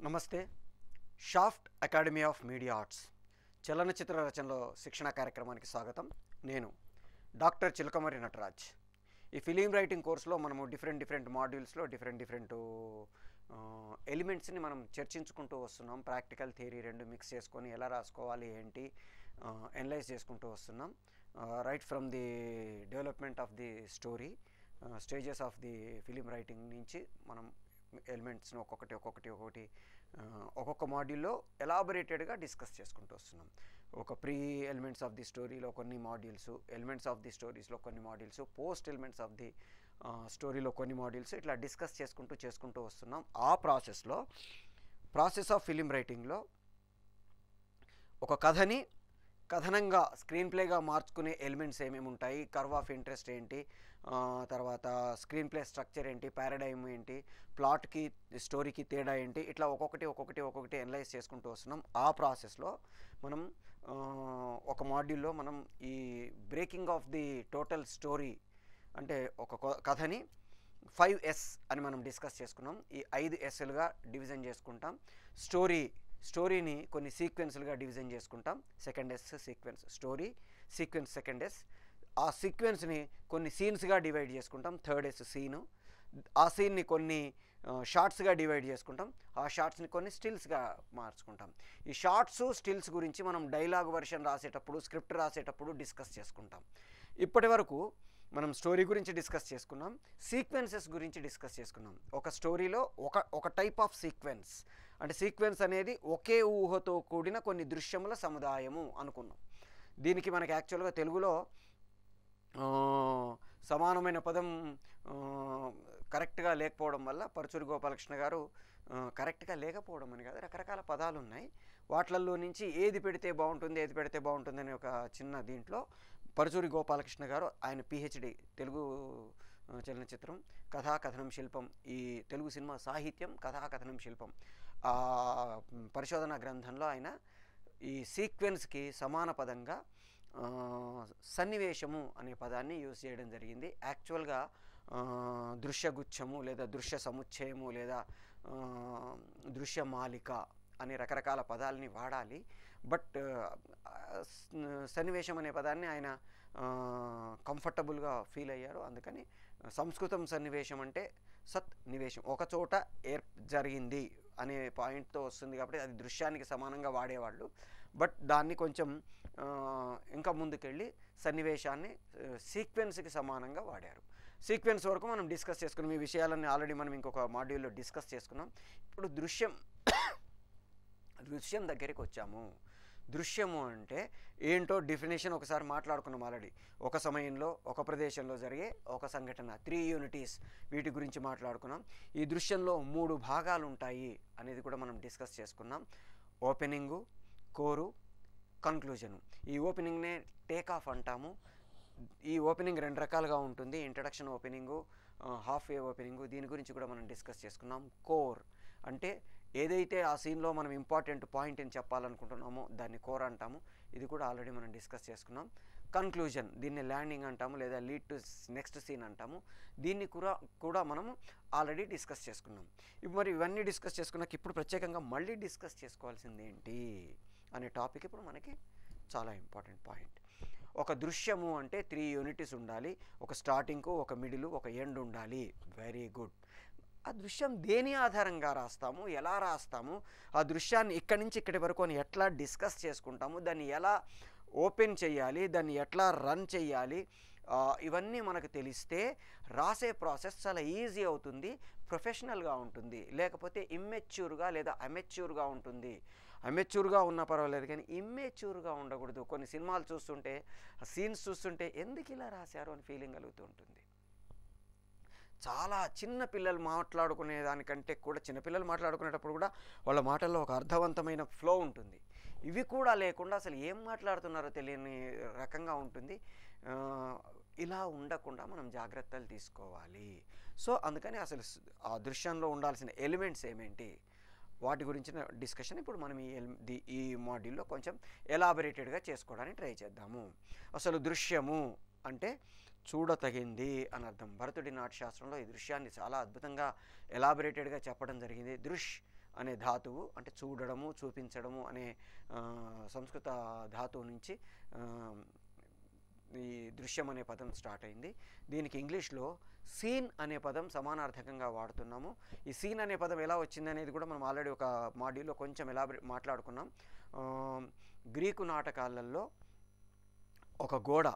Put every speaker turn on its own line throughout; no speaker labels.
నమస్తే. Shaft academy of media arts చలనచిత్ర రచనలో శిక్షణ కార్యక్రమానికి స్వాగతం. నేను డాక్టర్ చిలకమర్రి నటరాజ్. ఈ ఫిలిం రైటింగ్ కోర్సులో మనము డిఫరెంట్ మాడ్యూల్స్లో డిఫరెంట్ ఎలిమెంట్స్ని మనం చర్చించుకుంటూ వస్తున్నాం. ప్రాక్టికల్ థియరీ రెండు మిక్స్ చేసుకొని ఎలా రాసుకోవాలి ఏంటి ఎనలైజ్ చేసుకుంటూ వస్తున్నాం. Right from the development of the story stages of the film writing నుంచి మనం ఎలిమెంట్స్ని ఒక్కొక్క మాడ్యూల్లో ఎలాబొరేటెడ్గా డిస్కస్ చేసుకుంటూ వస్తున్నాం. ఒక ప్రీ ఎలిమెంట్స్ ఆఫ్ ది స్టోరీలో కొన్ని మాడ్యూల్స్, ఎలిమెంట్స్ ఆఫ్ ది స్టోరీస్లో కొన్ని modules, post elements of the స్టోరీలో కొన్ని మాడ్యూల్స్, ఇట్లా డిస్కస్ చేసుకుంటూ వస్తున్నాం. ఆ ప్రాసెస్ ఆఫ్ ఫిలిం రైటింగ్లో ఒక కథని కథనంగా స్క్రీన్ ప్లేగా మార్చుకునే ఎలిమెంట్స్ ఏమేమి ఉంటాయి, కర్వ్ ఆఫ్ ఇంట్రెస్ట్ ఏంటి, తర్వాత స్క్రీన్ ప్లే స్ట్రక్చర్ ఏంటి, పారాడైమ్ ఏంటి, ప్లాట్కి స్టోరీకి తేడా ఏంటి, ఇట్లా ఒక్కొక్కటి అనలైజ్ చేసుకుంటూ వస్తున్నాం. ఆ ప్రాసెస్లో మనం ఒక మాడ్యూల్లో మనం ఈ breaking of the total story అంటే ఒక కథని 5S అని మనం డిస్కస్ చేసుకున్నాం. ఈ 5 Sలుగా డివిజన్ చేసుకుంటాం. స్టోరీని కొన్ని సీక్వెన్స్లుగా డివిజన్ చేసుకుంటాం. Second S sequence, story sequence second S. ఆ సీక్వెన్స్ని కొన్ని సీన్స్గా డివైడ్ చేసుకుంటాం. Third S scene. ఆ సీన్ని కొన్ని షార్ట్స్గా డివైడ్ చేసుకుంటాం. ఆ షార్ట్స్ని కొన్ని స్టిల్స్గా మార్చుకుంటాం. ఈ షార్ట్స్ స్టిల్స్ గురించి మనం డైలాగ్ వర్షన్ రాసేటప్పుడు, స్క్రిప్ట్ రాసేటప్పుడు డిస్కస్ చేసుకుంటాం. ఇప్పటి వరకు మనం స్టోరీ గురించి డిస్కస్ చేసుకున్నాం, సీక్వెన్సెస్ గురించి డిస్కస్ చేసుకున్నాం. ఒక స్టోరీలో ఒక టైప్ ఆఫ్ సీక్వెన్స్ అంటే సీక్వెన్స్ అనేది ఒకే ఊహతో కూడిన కొన్ని దృశ్యముల సముదాయము అనుకున్నాం. దీనికి మనకి యాక్చువల్గా తెలుగులో సమానమైన పదం కరెక్ట్గా లేకపోవడం వల్ల పరుచూరి గోపాలకృష్ణ గారు కరెక్ట్గా లేకపోవడం అని కాదు, రకరకాల పదాలు ఉన్నాయి. వాటిల్లో నుంచి ఏది పెడితే బాగుంటుంది అనే ఒక చిన్న దీంట్లో పరుచూరి గోపాలకృష్ణ గారు ఆయన PhD తెలుగు చలనచిత్రం కథాకథనం శిల్పం, ఈ తెలుగు సినిమా సాహిత్యం కథాకథనం శిల్పం పరిశోధన గ్రంథంలో ఆయన ఈ సీక్వెన్స్కి సమాన పదంగా సన్నివేశము అనే పదాన్ని యూజ్ చేయడం జరిగింది. యాక్చువల్గా దృశ్యగుచ్ఛము లేదా దృశ్య సముచ్చయము లేదా దృశ్యమాలిక అనే రకరకాల పదాలని వాడాలి. బట్ సన్నివేశం అనే పదాన్ని ఆయన కంఫర్టబుల్గా ఫీల్ అయ్యారు. అందుకని సంస్కృతం సన్నివేశం అంటే సన్నివేశం, ఒక చోట జరిగింది అనే పాయింట్తో వస్తుంది కాబట్టి అది దృశ్యానికి సమానంగా వాడేవాళ్ళు. బట్ దాన్ని కొంచెం ఇంకా ముందుకెళ్ళి సన్నివేశాన్ని సీక్వెన్స్కి సమానంగా వాడారు. సీక్వెన్స్ వరకు మనం డిస్కస్ చేసుకున్నాం. ఈ విషయాలన్నీ ఆల్రెడీ మనం ఇంకొక మాడ్యూల్లో డిస్కస్ చేసుకున్నాం. ఇప్పుడు దృశ్యం దగ్గరికి వచ్చాము. దృశ్యము అంటే ఏంటో డెఫినేషన్ ఒకసారి మాట్లాడుకున్నాం ఆల్రెడీ. ఒక సమయంలో ఒక ప్రదేశంలో జరిగే ఒక సంఘటన, 3 యూనిటీస్, వీటి గురించి మాట్లాడుకున్నాం. ఈ దృశ్యంలో 3 భాగాలు ఉంటాయి అనేది కూడా మనం డిస్కస్ చేసుకున్నాం. ఓపెనింగు, కోరు, కన్క్లూజను. ఈ ఓపెనింగ్నే టేక్ ఆఫ్ అంటాము. ఈ ఓపెనింగ్ 2 రకాలుగా ఉంటుంది, ఇంట్రడక్షన్ ఓపెనింగు, హాఫ్ వే ఓపెనింగు. దీని గురించి కూడా మనం డిస్కస్ చేసుకున్నాం. కోర్ అంటే ఏదైతే ఆ సీన్లో మనం ఇంపార్టెంట్ పాయింట్ అని చెప్పాలనుకుంటున్నామో దాన్ని కోర్ అంటాము. ఇది కూడా ఆల్రెడీ మనం డిస్కస్ చేసుకున్నాం. కన్క్లూజన్, దీన్ని ల్యాండింగ్ అంటాము లేదా లీడ్ టు నెక్స్ట్ సీన్ అంటాము. దీన్ని కూడా మనము ఆల్రెడీ డిస్కస్ చేసుకున్నాం. మరి ఇవన్నీ డిస్కస్ చేసుకున్నాక ఇప్పుడు ప్రత్యేకంగా మళ్ళీ డిస్కస్ చేసుకోవాల్సింది ఏంటి అనే టాపిక్ ఇప్పుడు మనకి చాలా ఇంపార్టెంట్ పాయింట్. ఒక దృశ్యము అంటే 3 యూనిటీస్ ఉండాలి. ఒక స్టార్టింగ్కు, ఒక మిడిల్, ఒక ఎండ్ ఉండాలి. Very good. ఆ దృశ్యం దేని ఆధారంగా రాస్తాము, ఎలా రాస్తాము, ఆ దృశ్యాన్ని ఇక్కడి నుంచి ఇక్కడి వరకు అని ఎట్లా డిస్కస్ చేసుకుంటాము, దాన్ని ఎలా ఓపెన్ చేయాలి, దాన్ని ఎట్లా రన్ చేయాలి, ఇవన్నీ మనకు తెలిస్తే రాసే ప్రాసెస్ చాలా ఈజీ అవుతుంది, ప్రొఫెషనల్గా ఉంటుంది. లేకపోతే ఇమ్మెచ్యూర్గా లేదా అమెచ్యూర్గా ఉంటుంది. అమెచ్యూర్గా ఉన్నా పర్వాలేదు కానీ ఇమ్మెచ్యూర్గా ఉండకూడదు. కొన్ని సినిమాలు చూస్తుంటే, సీన్స్ చూస్తుంటే ఎందుకు ఇలా రాశారు అని ఫీలింగ్ కలుగుతూ ఉంటుంది. చాలా చిన్న పిల్లలు మాట్లాడుకునే దానికంటే కూడా, చిన్నపిల్లలు మాట్లాడుకునేటప్పుడు కూడా వాళ్ళ మాటల్లో ఒక అర్థవంతమైన ఫ్లో ఉంటుంది. ఇవి కూడా లేకుండా అసలు ఏం మాట్లాడుతున్నారో తెలియని రకంగా ఉంటుంది. ఇలా ఉండకుండా మనం జాగ్రత్తలు తీసుకోవాలి. సో అందుకని అసలు ఆ దృశ్యంలో ఉండాల్సిన ఎలిమెంట్స్ ఏమేంటి వాటి గురించిన డిస్కషన్ ఇప్పుడు మనం ఈ మాడ్యూల్లో కొంచెం ఎలాబొరేటెడ్గా చేసుకోవడానికి ట్రై చేద్దాము. అసలు దృశ్యము అంటే చూడతగింది అని అర్థం. భరతుడి నాట్యశాస్త్రంలో ఈ దృశ్యాన్ని చాలా అద్భుతంగా ఎలాబొరేటెడ్గా చెప్పడం జరిగింది. దృష్ అనే ధాతువు, అంటే చూడడము, చూపించడము అనే సంస్కృత ధాతువు నుంచి ఈ దృశ్యం అనే పదం స్టార్ట్ అయింది. దీనికి ఇంగ్లీష్లో సీన్ అనే పదం సమానార్థకంగా వాడుతున్నాము. ఈ సీన్ అనే పదం ఎలా వచ్చింది అనేది కూడా మనం ఆల్రెడీ ఒక మాడ్యూల్లో కొంచెం మాట్లాడుకున్నాం. గ్రీకు నాటకాలలో ఒక గోడ,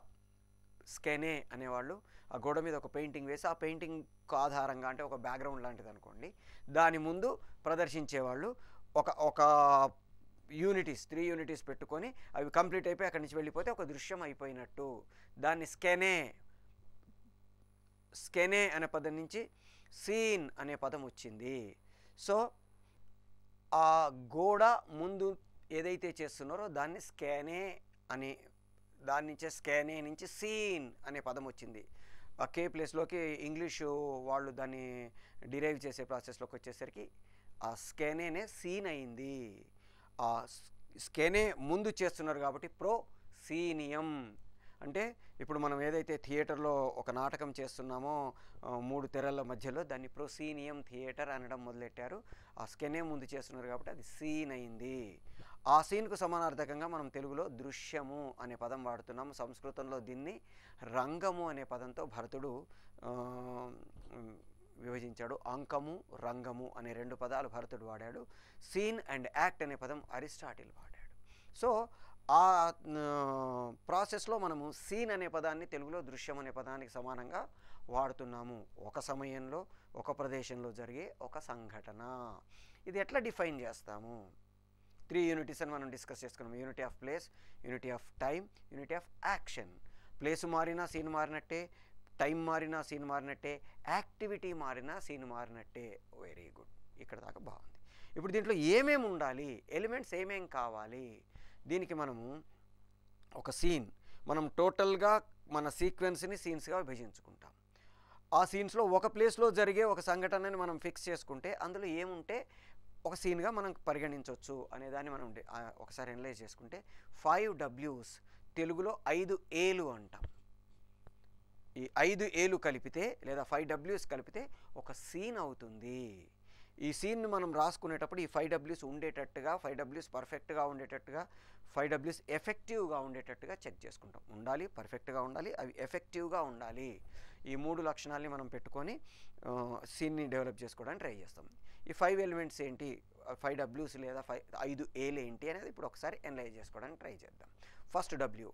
స్కెనే అనేవాళ్ళు, ఆ గోడ మీద ఒక పెయింటింగ్ వేసి ఆ పెయింటింగ్ ఆధారంగా, అంటే ఒక బ్యాక్గ్రౌండ్ లాంటిది అనుకోండి, దాని ముందు ప్రదర్శించేవాళ్ళు. ఒక యూనిటీస్, 3 యూనిటీస్ పెట్టుకొని అవి కంప్లీట్ అయిపోయి అక్కడి నుంచి వెళ్ళిపోతే ఒక దృశ్యం అయిపోయినట్టు. దాన్ని స్కెనే అనే పదం నుంచి సీన్ అనే పదం వచ్చింది. సో ఆ గోడ ముందు ఏదైతే చేస్తున్నారో దాన్ని స్కెనే అని, దాని నుంచే స్కెనే నుంచి సీన్ అనే పదం వచ్చింది. ఆ కే ప్లేస్లోకి ఇంగ్లీషు వాళ్ళు దాన్ని డిరైవ్ చేసే ప్రాసెస్లోకి వచ్చేసరికి ఆ స్కెనేనే సీన్ అయింది. ఆ స్కెనే ముందు చేస్తున్నారు కాబట్టి ప్రోసీనియం. అంటే ఇప్పుడు మనం ఏదైతే థియేటర్లో ఒక నాటకం చేస్తున్నామో 3 తెరల మధ్యలో, దాన్ని ప్రోసీనియం థియేటర్ అనడం మొదలెట్టారు. ఆ స్కెనే ముందు చేస్తున్నారు కాబట్టి అది సీన్ అయింది. ఆ సీన్కు సమానార్థకంగా మనం తెలుగులో దృశ్యము అనే పదం వాడుతున్నాము. సంస్కృతంలో దీన్ని రంగము అనే పదంతో భరతుడు విభజించాడు. అంకము, రంగము అనే 2 పదాలు భరతుడు వాడాడు. సీన్ అండ్ యాక్ట్ అనే పదం అరిస్టాటిల్ వాడాడు. సో ఆ ప్రాసెస్లో మనము సీన్ అనే పదాన్ని తెలుగులో దృశ్యం అనే పదానికి సమానంగా వాడుతున్నాము. ఒక సమయంలో, ఒక ప్రదేశంలో జరిగే ఒక సంఘటన. ఇది ఎట్లా డిఫైన్ చేస్తాము? 3 యూనిటీస్ అని మనం డిస్కస్ చేసుకున్నాం. Unity of place, unity of time, unity of action. Place మారినా సీన్ మారినట్టే, టైం మారినా సీన్ మారినట్టే, యాక్టివిటీ మారినా సీన్ మారినట్టే. వెరీ గుడ్, ఇక్కడ దాకా బాగుంది. ఇప్పుడు దీంట్లో ఏమేమి ఉండాలి, ఎలిమెంట్స్ ఏమేం కావాలి? దీనికి మనము ఒక సీన్, మనం టోటల్గా మన సీక్వెన్స్ని సీన్స్గా విభజించుకుంటాం. ఆ సీన్స్లో ఒక ప్లేస్లో జరిగే ఒక సంఘటనని మనం ఫిక్స్ చేసుకుంటే అందులో ఏముంటే ఒక సీన్గా మనం పరిగణించవచ్చు అనేదాన్ని మనం ఒకసారి అనలైజ్ చేసుకుంటే 5 W's తెలుగులో 5 Aలు అంటాం. ఈ 5 Aలు కలిపితే లేదా 5 W's కలిపితే ఒక సీన్ అవుతుంది. ఈ సీన్ను మనం రాసుకునేటప్పుడు ఈ 5 W's ఉండేటట్టుగా, 5 W's పర్ఫెక్ట్గా ఉండేటట్టుగా, 5 W's ఎఫెక్టివ్గా ఉండేటట్టుగా చెక్ చేసుకుంటాం. ఉండాలి, పర్ఫెక్ట్గా ఉండాలి, అవి ఎఫెక్టివ్గా ఉండాలి. ఈ 3 లక్షణాలని మనం పెట్టుకొని సీన్ని డెవలప్ చేసుకోవడానికి ట్రై చేస్తాం. ఈ 5 ఎలిమెంట్స్ ఏంటి, 5 W's లేదా 5 Aలు ఏంటి అనేది ఇప్పుడు ఒకసారి అనలైజ్ చేసుకోవడానికి ట్రై చేద్దాం. First W,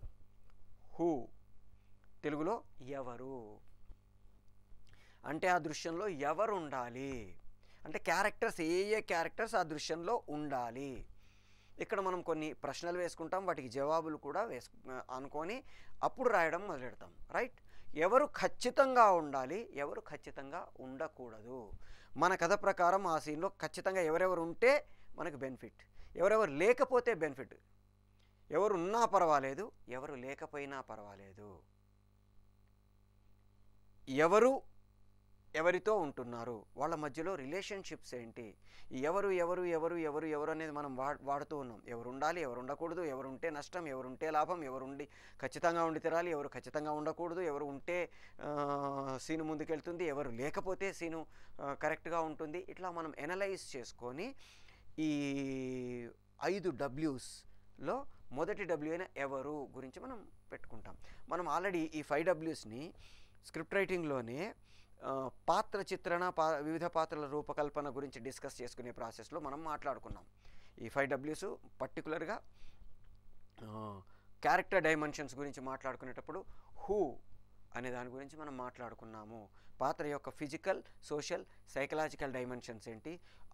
who. తెలుగులో ఎవరు. అంటే ఆ దృశ్యంలో ఎవరు ఉండాలి, అంటే క్యారెక్టర్స్, ఏ క్యారెక్టర్స్ ఆ దృశ్యంలో ఉండాలి. ఇక్కడ మనం కొన్ని ప్రశ్నలు వేసుకుంటాం, వాటికి జవాబులు కూడా అనుకొని అప్పుడు రాయడం మొదలెడతాం. రైట్? ఎవరు ఖచ్చితంగా ఉండాలి, ఎవరు ఖచ్చితంగా ఉండకూడదు. మన కథ ప్రకారం ఆ సీన్లో ఖచ్చితంగా ఎవరెవరు ఉంటే మనకు బెనిఫిట్, ఎవరెవరు లేకపోతే బెనిఫిట్. ఎవరు ఉన్నా పర్వాలేదు, ఎవరు లేకపోయినా పర్వాలేదు. ఎవరితో ఉంటున్నారు, వాళ్ళ మధ్యలో రిలేషన్షిప్స్ ఏంటి, ఎవరు ఎవరు ఎవరు ఎవరు ఎవరు అనేది మనం వాడుతూ ఉన్నాం. ఎవరు ఉండాలి, ఎవరు ఉండకూడదు, ఎవరు ఉంటే నష్టం, ఎవరు ఉంటే లాభం, ఎవరు ఉండి ఖచ్చితంగా ఉండి తీరాలి, ఎవరు ఖచ్చితంగా ఉండకూడదు, ఎవరు ఉంటే సీను ముందుకెళ్తుంది, ఎవరు లేకపోతే సీను కరెక్ట్గా ఉంటుంది. ఇట్లా మనం ఎనలైజ్ చేసుకొని ఈ 5 W'స్లో మొదటి W అయిన ఎవరు గురించి మనం పెట్టుకుంటాం. మనం ఆల్రెడీ ఈ 5 W'స్ని స్క్రిప్ట్ రైటింగ్లోనే పాత్ర చిత్రణ, వివిధ పాత్రల రూపకల్పన గురించి డిస్కస్ చేసుకునే ప్రాసెస్లో మనం మాట్లాడుకున్నాం. ఈ 5 W's పర్టికులర్గా క్యారెక్టర్ డైమెన్షన్స్ గురించి మాట్లాడుకునేటప్పుడు హూ అనే దాని గురించి మనం మాట్లాడుకున్నాము. పాత్ర యొక్క ఫిజికల్, సోషల్, సైకలాజికల్ డైమెన్షన్స్ ఏంటి,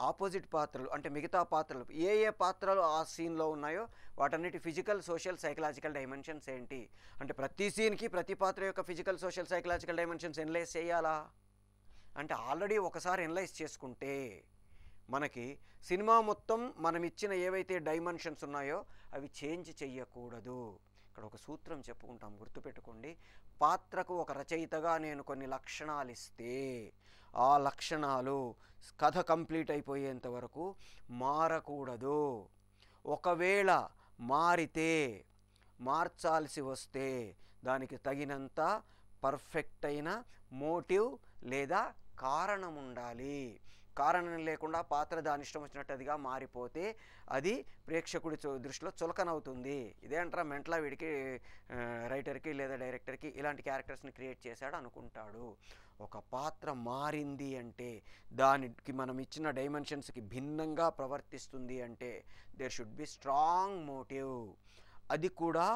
ఆపోజిట్ పాత్రలు అంటే మిగతా పాత్రలు ఏ పాత్రలు ఆ సీన్లో ఉన్నాయో వాటన్నిటి ఫిజికల్, సోషల్, సైకలాజికల్ డైమెన్షన్స్ ఏంటి. అంటే ప్రతి సీన్కి ప్రతి పాత్ర యొక్క physical, social, psychological dimensions analyse చేయాలా అంటే ఆల్రెడీ ఒకసారి ఎనలైజ్ చేసుకుంటే మనకి సినిమా మొత్తం మనం ఇచ్చిన ఏవైతే డైమెన్షన్స్ ఉన్నాయో అవి చేంజ్ చెయ్యకూడదు. ఇక్కడ ఒక సూత్రం చెప్పుకుంటాం, గుర్తుపెట్టుకోండి. పాత్రకు ఒక రచయితగా నేను కొన్ని లక్షణాలు ఇస్తే ఆ లక్షణాలు కథ కంప్లీట్ అయిపోయేంత వరకు మారకూడదు. ఒకవేళ మారితే, మార్చాల్సి వస్తే దానికి తగినంత పర్ఫెక్ట్ అయిన మోటివ్ లేదా కారణం ఉండాలి. కారణం లేకుండా పాత్ర దాని ఇష్టం వచ్చినట్టుగా మారిపోతే అది ప్రేక్షకుడి దృష్టిలో చులకనవుతుంది. ఇదేంట్రా మెంటలా వీడికి రైటర్కి లేదా డైరెక్టర్కి ఇలాంటి క్యారెక్టర్స్ని క్రియేట్ చేశాడు అనుకుంటాడు. ఒక పాత్ర మారింది అంటే, దానికి మనం ఇచ్చిన డైమెన్షన్స్కి భిన్నంగా ప్రవర్తిస్తుంది అంటే there should be strong motive. అది కూడా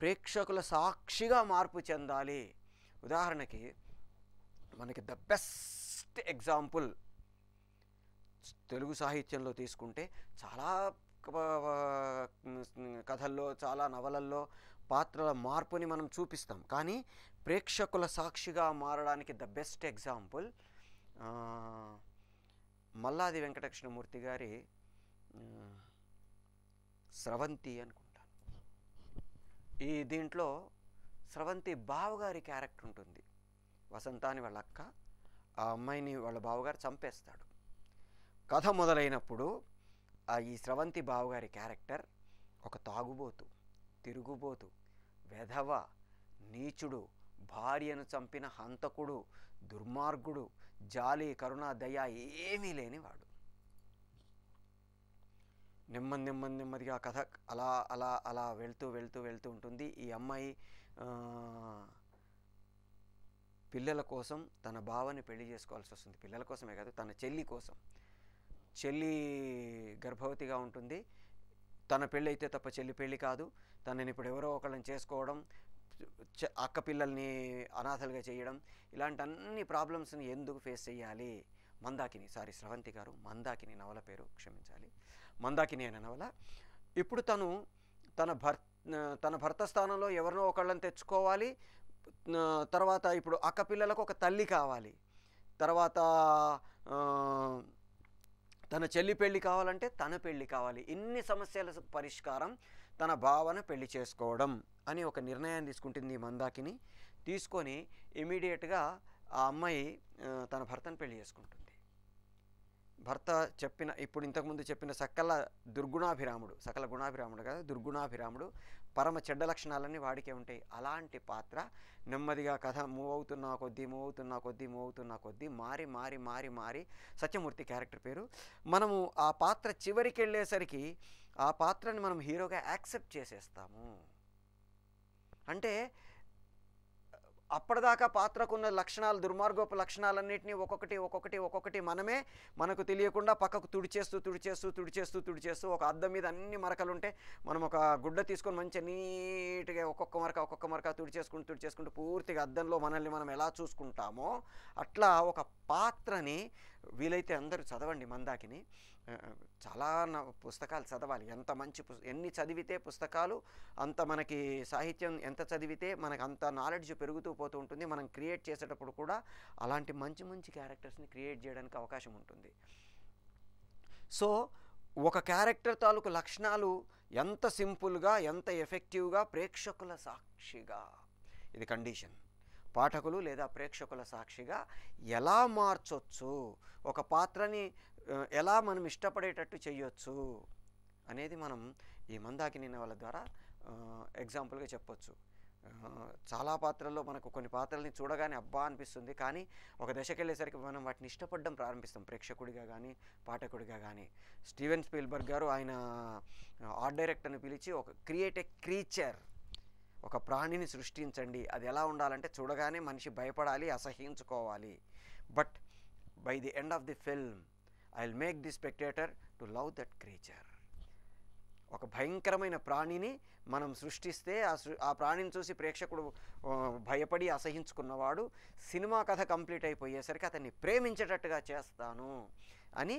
ప్రేక్షకుల సాక్షిగా మార్పు చెందాలి. ఉదాహరణకి మనకి ద బెస్ట్ ఎగ్జాంపుల్ తెలుగు సాహిత్యంలో తీసుకుంటే చాలా కథల్లో, చాలా నవలల్లో పాత్రల మార్పుని మనం చూపిస్తాం. కానీ ప్రేక్షకుల సాక్షిగా మారడానికి the best example Malladi Venkatakrishnamurthy గారి స్రవంతి అనుకుంటాను. దీంట్లో స్రవంతి బావగారి క్యారెక్టర్ ఉంటుంది. వసంతాని వాళ్ళ అక్క, ఆ అమ్మాయిని వాళ్ళ బావగారు చంపేస్తాడు. కథ మొదలైనప్పుడు ఈ స్రవంతి బావగారి క్యారెక్టర్ ఒక తాగుబోతు, తిరుగుబోతు, వెధవ, నీచుడు, భార్యను చంపిన హంతకుడు, దుర్మార్గుడు, జాలి, కరుణ, దయ ఏమీ లేనివాడు. నెమ్మదిగా కథ అలా అలా అలా వెళ్తూ ఉంటుంది. ఈ అమ్మాయి పిల్లల కోసం తన బావని పెళ్లి చేసుకోవాల్సి వస్తుంది. పిల్లల కోసమే కాదు, తన చెల్లి కోసం. చెల్లి గర్భవతిగా ఉంటుంది. తన పెళ్ళి అయితే తప్ప చెల్లి పెళ్ళి కాదు. తనని ఇప్పుడు ఎవరో ఒకళ్ళని చేసుకోవడం, అక్క పిల్లల్ని అనాథలుగా చేయడం, ఇలాంటి అన్ని ప్రాబ్లమ్స్ని ఎందుకు ఫేస్ చేయాలి? స్రవంతి గారు మందాకిని నవల పేరు, క్షమించాలి, మందాకిని అనే నవల. ఇప్పుడు తను తన భర్త స్థానంలో ఎవరినో ఒకళ్ళని తెచ్చుకోవాలి. తర్వాత ఇప్పుడు అక్క పిల్లలకు ఒక తల్లి కావాలి. తర్వాత తన చెల్లి పెళ్ళి కావాలంటే తన పెళ్ళి కావాలి. ఇన్ని సమస్యల పరిష్కారం తన భావన పెళ్లి చేసుకోవడం అని ఒక నిర్ణయం తీసుకుంటుంది మందాకిని. తీసుకొని ఇమీడియట్గా ఆ అమ్మాయి తన భర్తను పెళ్లి చేసుకుంటుంది. భర్త ఇప్పుడు ఇంతకుముందు చెప్పిన సకల గుణాభిరాముడు కదా, దుర్గుణాభిరాముడు, పరమ చెడ్డ లక్షణాలన్నీ వాడికే ఉంటాయి. అలాంటి పాత్ర నెమ్మదిగా కథ మూవ్ అవుతున్నా కొద్దీ మారి సత్యమూర్తి క్యారెక్టర్ పేరు. మనము ఆ పాత్ర చివరికి వెళ్ళేసరికి ఆ పాత్రని మనం హీరోగా యాక్సెప్ట్ చేసేస్తాము. అంటే అప్పటిదాకా పాత్రకున్న లక్షణాలు, దుర్మార్గోపు లక్షణాలన్నింటినీ ఒక్కొక్కటి మనకు తెలియకుండా పక్కకు తుడిచేస్తూ ఒక అద్దం మీద అన్ని మరకలుంటే మనం ఒక గుడ్డ తీసుకొని మంచిగా నీట్గా ఒక్కొక్క మరక తుడిచేసుకుంటూ పూర్తిగా అద్దంలో మనల్ని మనం ఎలా చూసుకుంటామో అట్లా ఒక పాత్రని వీలైతే అందరూ చదవండి మందాకిని. చాలా పుస్తకాలు చదవాలి. ఎన్ని చదివితే పుస్తకాలు అంత మనకి సాహిత్యం ఎంత చదివితే మనకు అంత నాలెడ్జ్ పెరుగుతూ పోతూ ఉంటుంది. మనం క్రియేట్ చేసేటప్పుడు కూడా అలాంటి మంచి క్యారెక్టర్స్ని క్రియేట్ చేయడానికి అవకాశం ఉంటుంది. సో ఒక క్యారెక్టర్ తాలూకు లక్షణాలు ఎంత సింపుల్గా, ఎంత ఎఫెక్టివ్గా ప్రేక్షకుల సాక్షిగా, ఇది కండిషన్, పాఠకులు లేదా ప్రేక్షకుల సాక్షిగా ఎలా మార్చొచ్చు, ఒక పాత్రని ఎలా మనం ఇష్టపడేటట్టు చేయొచ్చు అనేది మనం ఈ మందాకిని నవల ద్వారా ఎగ్జాంపుల్గా చెప్పొచ్చు. చాలా పాత్రల్లో మనకు కొన్ని పాత్రల్ని చూడగానే అబ్బా అనిపిస్తుంది. కానీ ఒక దశకి వెళ్ళేసరికి మనం వాటిని ఇష్టపడడం ప్రారంభిస్తాం, ప్రేక్షకుడిగా కానీ పాఠకుడిగా కానీ. స్టీవెన్ స్పీల్బర్గ్ గారు ఆయన ఆర్ట్ డైరెక్టర్ని పిలిచి క్రియేట్ ఏ క్రీచర్, ఒక ప్రాణిని సృష్టించండి. అది ఎలా ఉండాలంటే చూడగానే మనిషి భయపడాలి, అసహ్యించుకోవాలి. But by the end of the film I will make the spectator to love that creature. ఒక భయంకరమైన ప్రాణిని మనం సృష్టిస్తే ఆ ప్రాణిని చూసి ప్రేక్షకుడు భయపడి అసహించుకున్నవాడు సినిమా కథ కంప్లీట్ అయిపోయేసరికి అతన్ని ప్రేమించేటట్టుగా చేస్తాను అని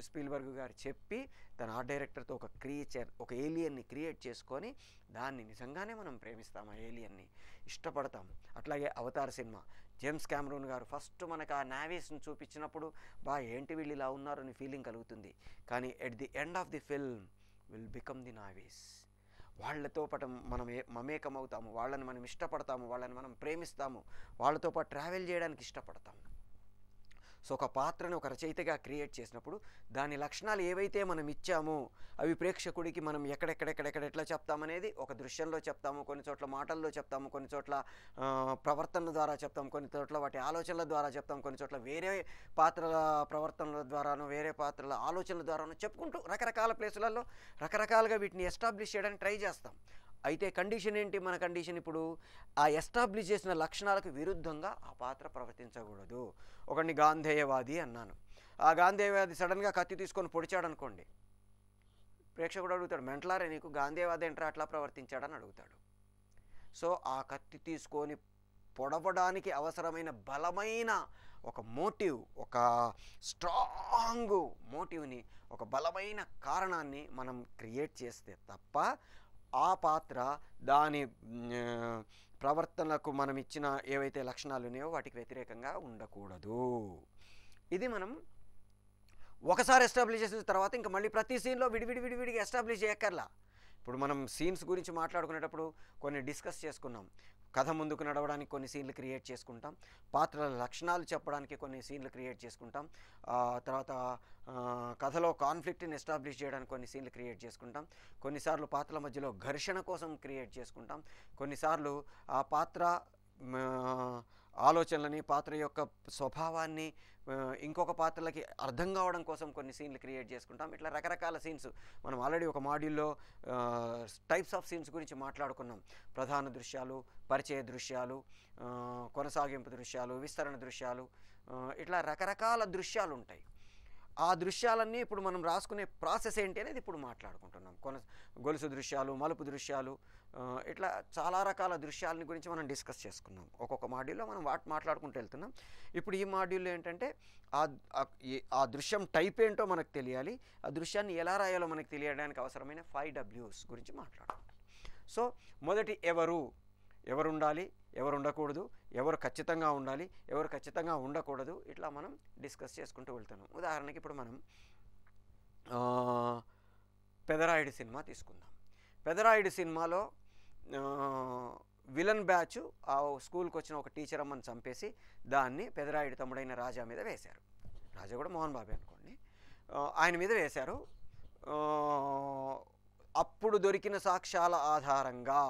స్పీల్బర్గ్ గారు చెప్పి తన ఆర్ట్ డైరెక్టర్తో ఒక క్రియేచర్, ఒక ఏలియన్ని క్రియేట్ చేసుకొని దాన్ని నిజంగానే మనం ప్రేమిస్తాం, ఆ ఏలియన్ని ఇష్టపడతాం. అట్లాగే అవతార్ సినిమా, జేమ్స్ క్యామరూన్ గారు ఫస్ట్ మనకు ఆ నావీస్ని చూపించినప్పుడు ఏంటి వీళ్ళు ఇలా ఉన్నారు అని ఫీలింగ్ కలుగుతుంది. కానీ at the end of the film will become the navies. వాళ్ళతో పాటు మనం మమేకం అవుతాము, వాళ్ళని మనం ఇష్టపడతాము, వాళ్ళని మనం ప్రేమిస్తాము, వాళ్ళతో పాటు ట్రావెల్ చేయడానికి ఇష్టపడతాము. సో ఒక పాత్రను ఒక రచయితగా క్రియేట్ చేసినప్పుడు దాని లక్షణాలు ఏవైతే మనం ఇచ్చామో అవి ప్రేక్షకుడికి మనం ఎక్కడెక్కడ ఎట్లా చెప్తామనేది ఒక దృశ్యంలో చెప్తాము, కొన్ని చోట్ల మాటల్లో చెప్తాము, కొన్ని చోట్ల ప్రవర్తన ద్వారా చెప్తాము, కొన్ని చోట్ల వాటి ఆలోచనల ద్వారా చెప్తాము, కొన్ని చోట్ల వేరే పాత్రల ప్రవర్తనల ద్వారానో వేరే పాత్రల ఆలోచనల ద్వారానో చెప్పుకుంటూ రకరకాల ప్లేసులలో రకరకాలుగా వీటిని ఎస్టాబ్లిష్ చేయడానికి ట్రై చేస్తాం. అయితే కండిషన్ ఏంటి? మన కండిషన్ ఇప్పుడు ఆ ఎస్టాబ్లిష్ చేసిన లక్షణాలకు విరుద్ధంగా ఆ పాత్ర ప్రవర్తించకూడదు. ఒకడిని గాంధేయవాది అన్నాను, ఆ గాంధేయవాది సడన్గా కత్తి తీసుకొని పొడిచాడు అనుకోండి, ప్రేక్షకుడు అడుగుతాడు, మెంటలారే నీకు గాంధేయవాది ఏంట్రా అట్లా ప్రవర్తించాడని అడుగుతాడు. సో ఆ కత్తి తీసుకొని పొడవడానికి అవసరమైన బలమైన ఒక మోటివ్, ఒక స్ట్రాంగ్ మోటివ్ని, ఒక బలమైన కారణాన్ని మనం క్రియేట్ చేస్తే తప్ప ఆ పాత్ర దాని ప్రవర్తనకు మనం ఇచ్చిన ఏవైతే లక్షణాలు ఉన్నాయో వాటికి వ్యతిరేకంగా ఉండకూడదు. ఇది మనం ఒకసారి ఎస్టాబ్లిష్ చేసిన తర్వాత ఇంకా మళ్ళీ ప్రతి సీన్లో విడివిడిగా ఎస్టాబ్లిష్ చేయక్కర్లా. ఇప్పుడు మనం సీన్స్ గురించి మాట్లాడుకునేటప్పుడు కొన్ని డిస్కస్ చేసుకున్నాం. కథ ముందుకు నడవడానికి కొన్ని సీన్లు క్రియేట్ చేసుకుంటాం, పాత్రల లక్షణాలు చెప్పడానికి కొన్ని సీన్లు క్రియేట్ చేసుకుంటాం, తర్వాత కథలో కాన్ఫ్లిక్ట్ని ఎస్టాబ్లిష్ చేయడానికి కొన్ని సీన్లు క్రియేట్ చేసుకుంటాం, కొన్నిసార్లు పాత్రల మధ్యలో ఘర్షణ కోసం క్రియేట్ చేసుకుంటాం, కొన్నిసార్లు ఆ పాత్ర ఆలోచనలని, పాత్ర యొక్క స్వభావాన్ని ఇంకొక పాత్రలకి అర్థం కావడం కోసం కొన్ని సీన్లు క్రియేట్ చేసుకుంటాం. ఇట్లా రకరకాల సీన్స్ మనం ఆల్రెడీ ఒక మాడ్యూల్లో టైప్స్ ఆఫ్ సీన్స్ గురించి మాట్లాడుకున్నాం. ప్రధాన దృశ్యాలు, పరిచయ దృశ్యాలు, కొనసాగింపు దృశ్యాలు, విస్తరణ దృశ్యాలు, ఇట్లా రకరకాల దృశ్యాలు ఉంటాయి. ఆ దృశ్యాలన్నీ ఇప్పుడు మనం రాసుకునే ప్రాసెస్ ఏంటి అనేది ఇప్పుడు మాట్లాడుకుంటున్నాం. గొలుసు దృశ్యాలు, మలుపు దృశ్యాలు, ఇట్లా చాలా రకాల దృశ్యాలని గురించి మనం డిస్కస్ చేసుకున్నాం. ఒక్కొక్క మాడ్యూల్లో మనం మాట్లాడుకుంటూ వెళ్తున్నాం. ఇప్పుడు ఈ మాడ్యూల్లో ఏంటంటే ఆ దృశ్యం టైప్ ఏంటో మనకు తెలియాలి, ఆ దృశ్యాన్ని ఎలా రాయాలో మనకు తెలియడానికి అవసరమైన 5 Ws గురించి మాట్లాడుకుంటాం. సో మొదటి ఎవరు ఉండాలి, ఎవరు ఉండకూడదు, ఎవరు ఖచ్చితంగా ఉండాలి, ఎవరు ఖచ్చితంగా ఉండకూడదు, ఇట్లా మనం డిస్కస్ చేసుకుంటూ వెళ్తున్నాం. ఉదాహరణకి ఇప్పుడు మనం పెదరాయుడు సినిమా తీసుకుందాం. పెదరాయుడు సినిమాలో విలన్ బ్యాచ్ ఆ స్కూల్కి వచ్చిన ఒక టీచర్ అమ్మని చంపేసి దాన్ని పెదరాయుడు తమ్ముడైన రాజా మీద వేశారు. రాజా కూడా మోహన్ బాబే అనుకోండి, ఆయన మీద వేశారు. అప్పుడు దొరికిన సాక్ష్యాల ఆధారంగా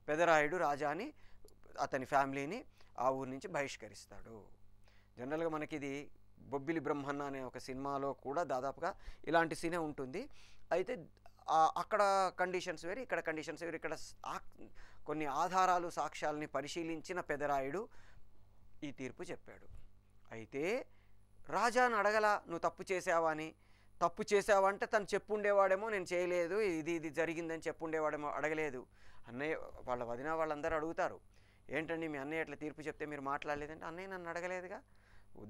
పెదరాయుడు రాజాని, అతని ఫ్యామిలీని ఆ ఊరి నుంచి బహిష్కరిస్తాడు. జనరల్గా మనకి ఇది బొబ్బిలి బ్రహ్మన్న అనే ఒక సినిమాలో కూడా దాదాపుగా ఇలాంటి సీనే ఉంటుంది. అయితే అక్కడ కండిషన్స్ వేరు, ఇక్కడ కండిషన్స్ వేరు. ఇక్కడ కొన్ని ఆధారాలు, సాక్ష్యాలని పరిశీలించిన పెదరాయుడు ఈ తీర్పు చెప్పాడు. అయితే రాజాను అడగల, నువ్వు తప్పు చేసావా అని. తప్పు చేసావంటే తను చెప్పుండేవాడేమో, నేను చేయలేదు, ఇది జరిగిందని చెప్పుండేవాడేమో. అడగలేదు. అన్నయ్య వాళ్ళ వదిన వాళ్ళందరూ అడుగుతారు, ఏంటండి మీ అన్నయ్య అట్లా తీర్పు చెప్తే మీరు మాట్లాడలేదంటే, అన్నయ్య నన్ను అడగలేదుగా,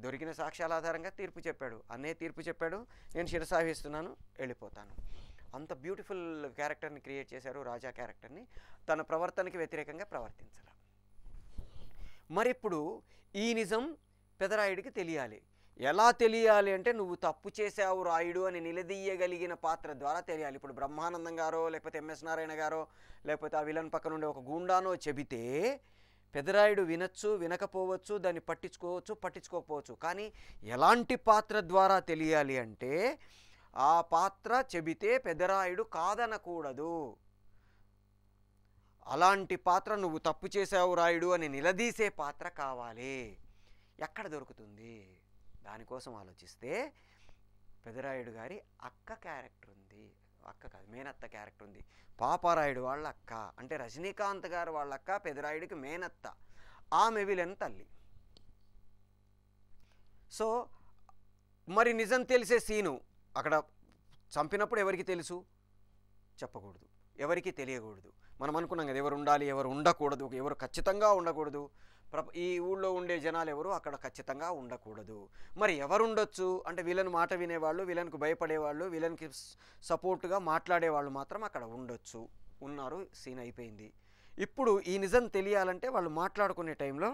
దొరికిన సాక్ష్యాల ఆధారంగా తీర్పు చెప్పాడు, అన్నయ్య తీర్పు చెప్పాడు, నేను శిరసాహిస్తున్నాను, వెళ్ళిపోతాను. అంత బ్యూటిఫుల్ క్యారెక్టర్ని క్రియేట్ చేశారు, రాజా క్యారెక్టర్ని. తన ప్రవర్తనకి వ్యతిరేకంగా ప్రవర్తించాల. మరి ఇప్పుడు ఈ నిజం పెదరాయుడికి తెలియాలి. ఎలా తెలియాలి అంటే, నువ్వు తప్పు చేసావు రాయుడు అని నిలదీయగలిగిన పాత్ర ద్వారా తెలియాలి. ఇప్పుడు బ్రహ్మానందం గారో లేకపోతే ఎంఎస్ నారాయణ గారో లేకపోతే ఆ విలన్ పక్కన ఉండే ఒక గుండానో చెబితే పెదరాయుడు వినొచ్చు, వినకపోవచ్చు, దాన్ని పట్టించుకోవచ్చు, పట్టించుకోకపోవచ్చు. కానీ ఎలాంటి పాత్ర ద్వారా తెలియాలి అంటే, ఆ పాత్ర చెబితే పెదరాయుడు కాదనకూడదు. అలాంటి పాత్ర, నువ్వు తప్పు చేసావు రాయుడు అని నిలదీసే పాత్ర కావాలి. ఎక్కడ దొరుకుతుంది? దానికోసం ఆలోచిస్తే పెదరాయుడు గారి అక్క క్యారెక్టర్ ఉంది. అక్క కాదు, మేనత్త క్యారెక్టర్ ఉంది. పాపారాయుడు వాళ్ళ అక్క, అంటే రజనీకాంత్ గారు వాళ్ళ అక్క, పెదరాయుడికి మేనత్త. ఆమె విలన్ తల్లి. సో మరి నిజం తెలిసే సీను అక్కడ చంపినప్పుడు ఎవరికి తెలుసు? చెప్పకూడదు, ఎవరికి తెలియకూడదు. మనం అనుకున్నాం కదా, ఎవరు ఉండాలి, ఎవరు ఉండకూడదు, ఎవరు ఖచ్చితంగా ఉండకూడదు, ఈ ఊళ్ళో ఉండే జనాలు ఎవరు అక్కడ ఖచ్చితంగా ఉండకూడదు. మరి ఎవరు ఉండొచ్చు అంటే, విలన్ మాట వినేవాళ్ళు, విలన్కు భయపడేవాళ్ళు, విలన్కి సపోర్ట్గా మాట్లాడేవాళ్ళు మాత్రం అక్కడ ఉండొచ్చు. ఉన్నారు, సీన్ అయిపోయింది. ఇప్పుడు ఈ నిజం తెలియాలంటే వాళ్ళు మాట్లాడుకునే టైంలో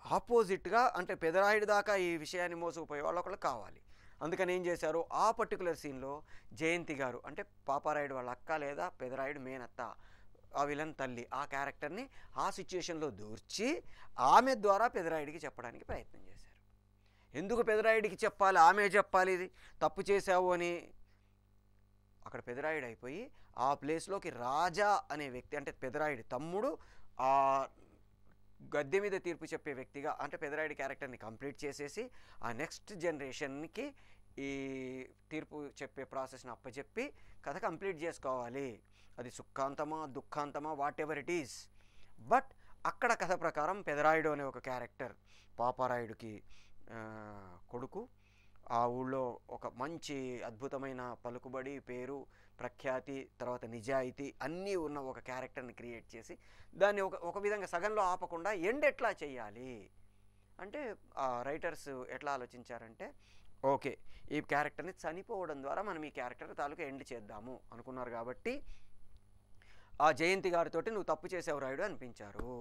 ఆపోజిట్గా, అంటే పెదరాయుడు దాకా ఈ విషయాన్ని మోసుకుపోయే వాళ్ళు ఒకళ్ళు కావాలి. అందుకని ఏం చేశారు, ఆ పర్టికులర్ సీన్లో జయంతి గారు, అంటే పాపారాయుడు వాళ్ళ అక్క లేదా పెదరాయుడు మేనత్త, ఆ విలన్ తల్లి, ఆ క్యారెక్టర్ని ఆ సిచ్యుయేషన్లో దూర్చి ఆమె ద్వారా పెదరాయుడికి చెప్పడానికి ప్రయత్నం చేశారు. ఎందుకు పెదరాయుడికి చెప్పాలి, ఆమె చెప్పాలి ఇది తప్పు చేశావు అని. అక్కడ పెదరాయుడు అయిపోయి ఆ ప్లేస్లోకి రాజా అనే వ్యక్తి, అంటే పెదరాయుడి తమ్ముడు ఆ గద్దె మీద తీర్పు చెప్పే వ్యక్తిగా, అంటే పెదరాయుడి క్యారెక్టర్ని కంప్లీట్ చేసేసి ఆ నెక్స్ట్ జనరేషన్కి ఈ తీర్పు చెప్పే ప్రాసెస్ని అప్పచెప్పి కథ కంప్లీట్ చేసుకోవాలి. అది సుఖాంతమా దుఃఖాంతమా whatever it is. But అక్కడ కథ ప్రకారం పెదరాయుడు అనే ఒక క్యారెక్టర్ పాపారాయుడికి కొడుకు, ఆ ఊళ్ళో ఒక మంచి అద్భుతమైన పలుకుబడి, పేరు, ప్రఖ్యాతి, తర్వాత నిజాయితీ అన్నీ ఉన్న ఒక క్యారెక్టర్ని క్రియేట్ చేసి దాన్ని ఒక విధంగా సగంలో ఆపకుండా ఎండ్ ఎట్లా చేయాలి అంటే రైటర్స్ ఎట్లా ఆలోచించారంటే, ఓకే ఈ క్యారెక్టర్ని చనిపోవడం ద్వారా మనం ఈ క్యారెక్టర్ తాలూకా ఎండ్ చేద్దాము అనుకున్నారు. కాబట్టి ఆ జయంతి గారితోటి నువ్వు తప్పు చేసావు రాయుడు అనిపించారు.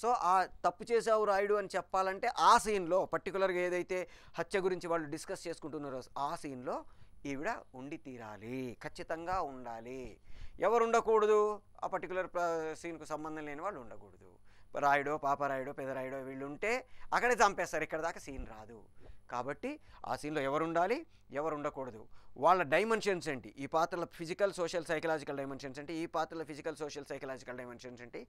సో ఆ తప్పు చేసావు రాయుడు అని చెప్పాలంటే ఆ సీన్లో పర్టికులర్గా ఏదైతే హత్య గురించి వాళ్ళు డిస్కస్ చేసుకుంటున్నారో ఆ సీన్లో ఈవిడ ఉండి తీరాలి, ఖచ్చితంగా ఉండాలి. ఎవరు ఉండకూడదు, ఆ పర్టికులర్ సీన్కు సంబంధం లేని వాళ్ళు ఉండకూడదు. రాయుడో పాపరాయుడో పెదరాయుడో వీళ్ళు ఉంటే అక్కడే చంపేస్తారు, ఇక్కడ దాకా సీన్ రాదు. కాబట్టి ఆ సీన్లో ఎవరు ఉండాలి, ఎవరు ఉండకూడదు, వాళ్ళ డైమెన్షన్స్ ఏంటి, ఈ పాత్రల ఫిజికల్ సోషల్ సైకలాజికల్ డైమెన్షన్స్ ఏంటి, ఈ పాత్రల ఫిజికల్ సోషల్ సైకలాజికల్ డైమెన్షన్స్ ఏంటి,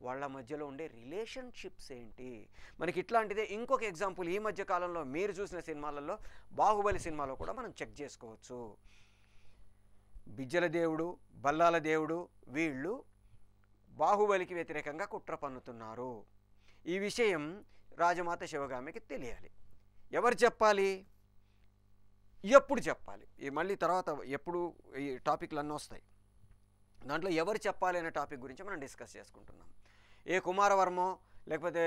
వాళ్ళ మధ్యలో ఉండే రిలేషన్షిప్స్ ఏంటి. మనకి ఇట్లాంటిదే ఇంకొక ఎగ్జాంపుల్ ఈ మధ్య కాలంలో మీరు చూసిన సినిమాలలో బాహుబలి సినిమాలో కూడా మనం చెక్ చేసుకోవచ్చు. బిజ్జల దేవుడు, బల్లాల దేవుడు వీళ్ళు బాహుబలికి వ్యతిరేకంగా కుట్ర పన్నుతున్నారు. ఈ విషయం రాజమాత శివగామికి తెలియాలి. ఎవరు చెప్పాలి, ఎప్పుడు చెప్పాలి, మళ్ళీ తర్వాత ఎప్పుడు ఈ టాపిక్లు అన్నీ వస్తాయి. దాంట్లో ఎవరు చెప్పాలి అనే టాపిక్ గురించి మనం డిస్కస్ చేసుకుంటున్నాం. ఏ కుమారవర్మో లేకపోతే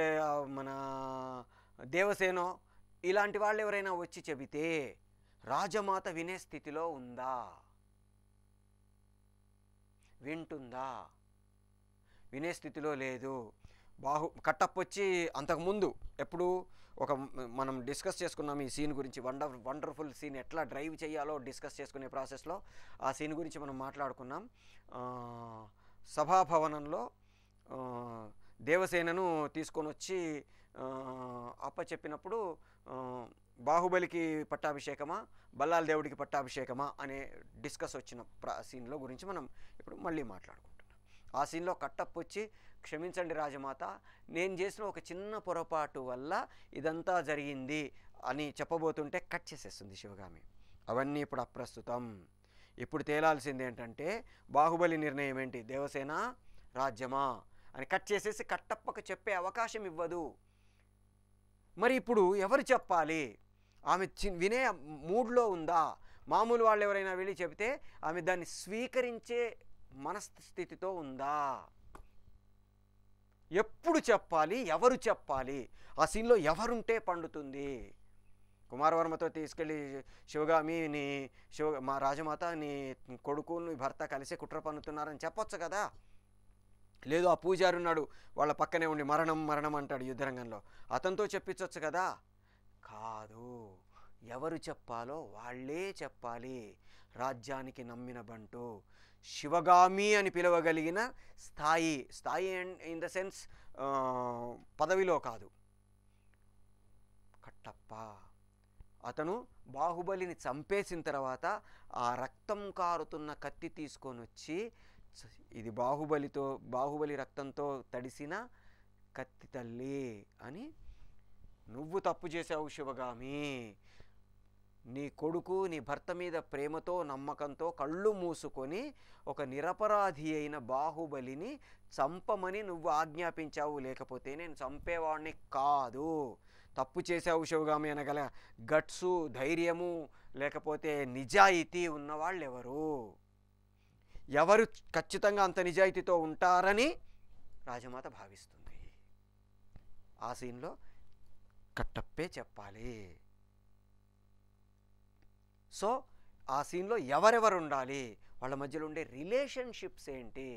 మన దేవసేనో ఇలాంటి వాళ్ళు ఎవరైనా వచ్చి చెబితే రాజమాత వినే స్థితిలో ఉందా, వింటుందా, వినే స్థితిలో లేదు. కట్టప్పొచ్చి అంతకుముందు ఎప్పుడు ఒక మనం డిస్కస్ చేసుకున్నాం ఈ సీన్ గురించి, వండర్ఫుల్ సీన్ ఎట్లా డ్రైవ్ చేయాలో డిస్కస్ చేసుకునే ప్రాసెస్లో ఆ సీన్ గురించి మనం మాట్లాడుకున్నాం. సభాభవనంలో దేవసేనను తీసుకొని వచ్చి అప్పచెప్పినప్పుడు బాహుబలికి పట్టాభిషేకమా బల్లాల దేవుడికి పట్టాభిషేకమా అనే డిస్కస్ వచ్చిన సీన్లో గురించి మనం ఇప్పుడు మళ్ళీ మాట్లాడుకుంటున్నాం. ఆ సీన్లో కట్టప్ప వచ్చి క్షమించండి రాజమాత, నేను చేసిన ఒక చిన్న పొరపాటు వల్ల ఇదంతా జరిగింది అని చెప్పబోతుంటే కట్ చేసేస్తుంది శివగామి. అవన్నీ ఇప్పుడు అప్రస్తుతం. ఇప్పుడు తేలాల్సింది ఏంటంటే బాహుబలి నిర్ణయం ఏంటి, దేవసేన రాజ్యమా అని కట్ చేసేసి కట్టప్పకు చెప్పే అవకాశం ఇవ్వదు. మరి ఇప్పుడు ఎవరు చెప్పాలి, ఆమె వినే మూడ్లో ఉందా, మామూలు వాళ్ళు ఎవరైనా వెళ్ళి చెబితే ఆమె దాన్ని స్వీకరించే మనస్థితితో ఉందా, ఎప్పుడు చెప్పాలి, ఎవరు చెప్పాలి, ఆ సీన్లో ఎవరుంటే పండుతుంది. కుమారవర్మతో తీసుకెళ్ళి శివగామి మా రాజమాత నీ కొడుకు నీ భర్త కలిసి కుట్ర పన్నుతున్నారని చెప్పొచ్చు కదా. లేదు ఆ పూజారి ఉన్నాడు వాళ్ళ పక్కనే ఉండి మరణం మరణం అంటాడు యుద్ధరంగంలో, అతనితో చెప్పించవచ్చు కదా. కాదు, ఎవరు చెప్పాలో వాళ్ళే చెప్పాలి. రాజ్యానికి నమ్మిన బంటు, శివగామి అని పిలవగలిగిన స్థాయి ఇన్ ద సెన్స్ పదవిలో కాదు. కట్టప్ప అతను బాహుబలిని చంపేసిన తర్వాత ఆ రక్తం కారుతున్న కత్తి తీసుకొని వచ్చి, ఇది బాహుబలి రక్తంతో తడిసిన కత్తి తల్లి అని, నువ్వు తప్పు చేసావు శివగామి, నీ కొడుకు నీ భర్త మీద ప్రేమతో నమ్మకంతో కళ్ళు మూసుకొని ఒక నిరపరాధి అయిన బాహుబలిని చంపమని నువ్వు ఆజ్ఞాపించావు, లేకపోతే నేను చంపేవాడిని కాదు. తప్పు చేసావు శివగామి అనగల గట్సు, ధైర్యము, లేకపోతే నిజాయితీ ఉన్నవాళ్ళు ఎవరు ఖచ్చితంగా అంత నిజాయితీతో ఉంటారని రాజమాత భావిస్తుంది. ఆ సీన్లో కట్టప్పే చెప్పాలి. సో ఆ సీన్లో ఎవరెవరు ఉండాలి, వాళ్ళ మధ్యలో ఉండే రిలేషన్షిప్స్ ఏంటి,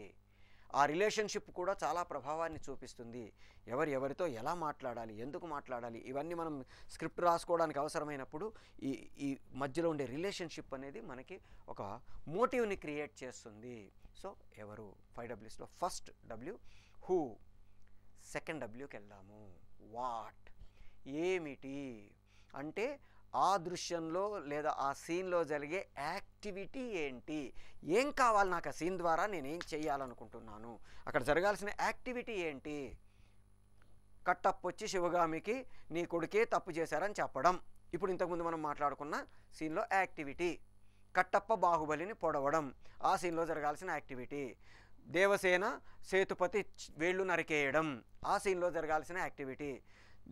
ఆ రిలేషన్షిప్ కూడా చాలా ప్రభావాన్ని చూపిస్తుంది. ఎవరితో ఎలా మాట్లాడాలి, ఎందుకు మాట్లాడాలి, ఇవన్నీ మనం స్క్రిప్ట్ రాసుకోవడానికి అవసరమైనప్పుడు ఈ మధ్యలో ఉండే రిలేషన్షిప్ అనేది మనకి ఒక మోటివ్ని క్రియేట్ చేస్తుంది. సో ఎవరు 5Wsలో ఫస్ట్ W హూ, సెకండ్ Wకి వెళ్దాము వాట్. ఏమిటి అంటే ఆ దృశ్యంలో లేదా ఆ సీన్లో జరిగే యాక్టివిటీ ఏంటి, ఏం కావాలి నాకు ఆ సీన్ ద్వారా నేనేం చేయాలనుకుంటున్నాను, అక్కడ జరగాల్సిన యాక్టివిటీ ఏంటి. కట్టప్ప వచ్చి శివగామికి నీ కొడుకే తప్పు చేశారని చెప్పడం, ఇప్పుడు ఇంతకుముందు మనం మాట్లాడుకున్న సీన్లో యాక్టివిటీ. కట్టప్ప బాహుబలిని పొడవడం, ఆ సీన్లో జరగాల్సిన యాక్టివిటీ. దేవసేన సేతుపతి వేళ్ళు నరికేయడం, ఆ సీన్లో జరగాల్సిన యాక్టివిటీ.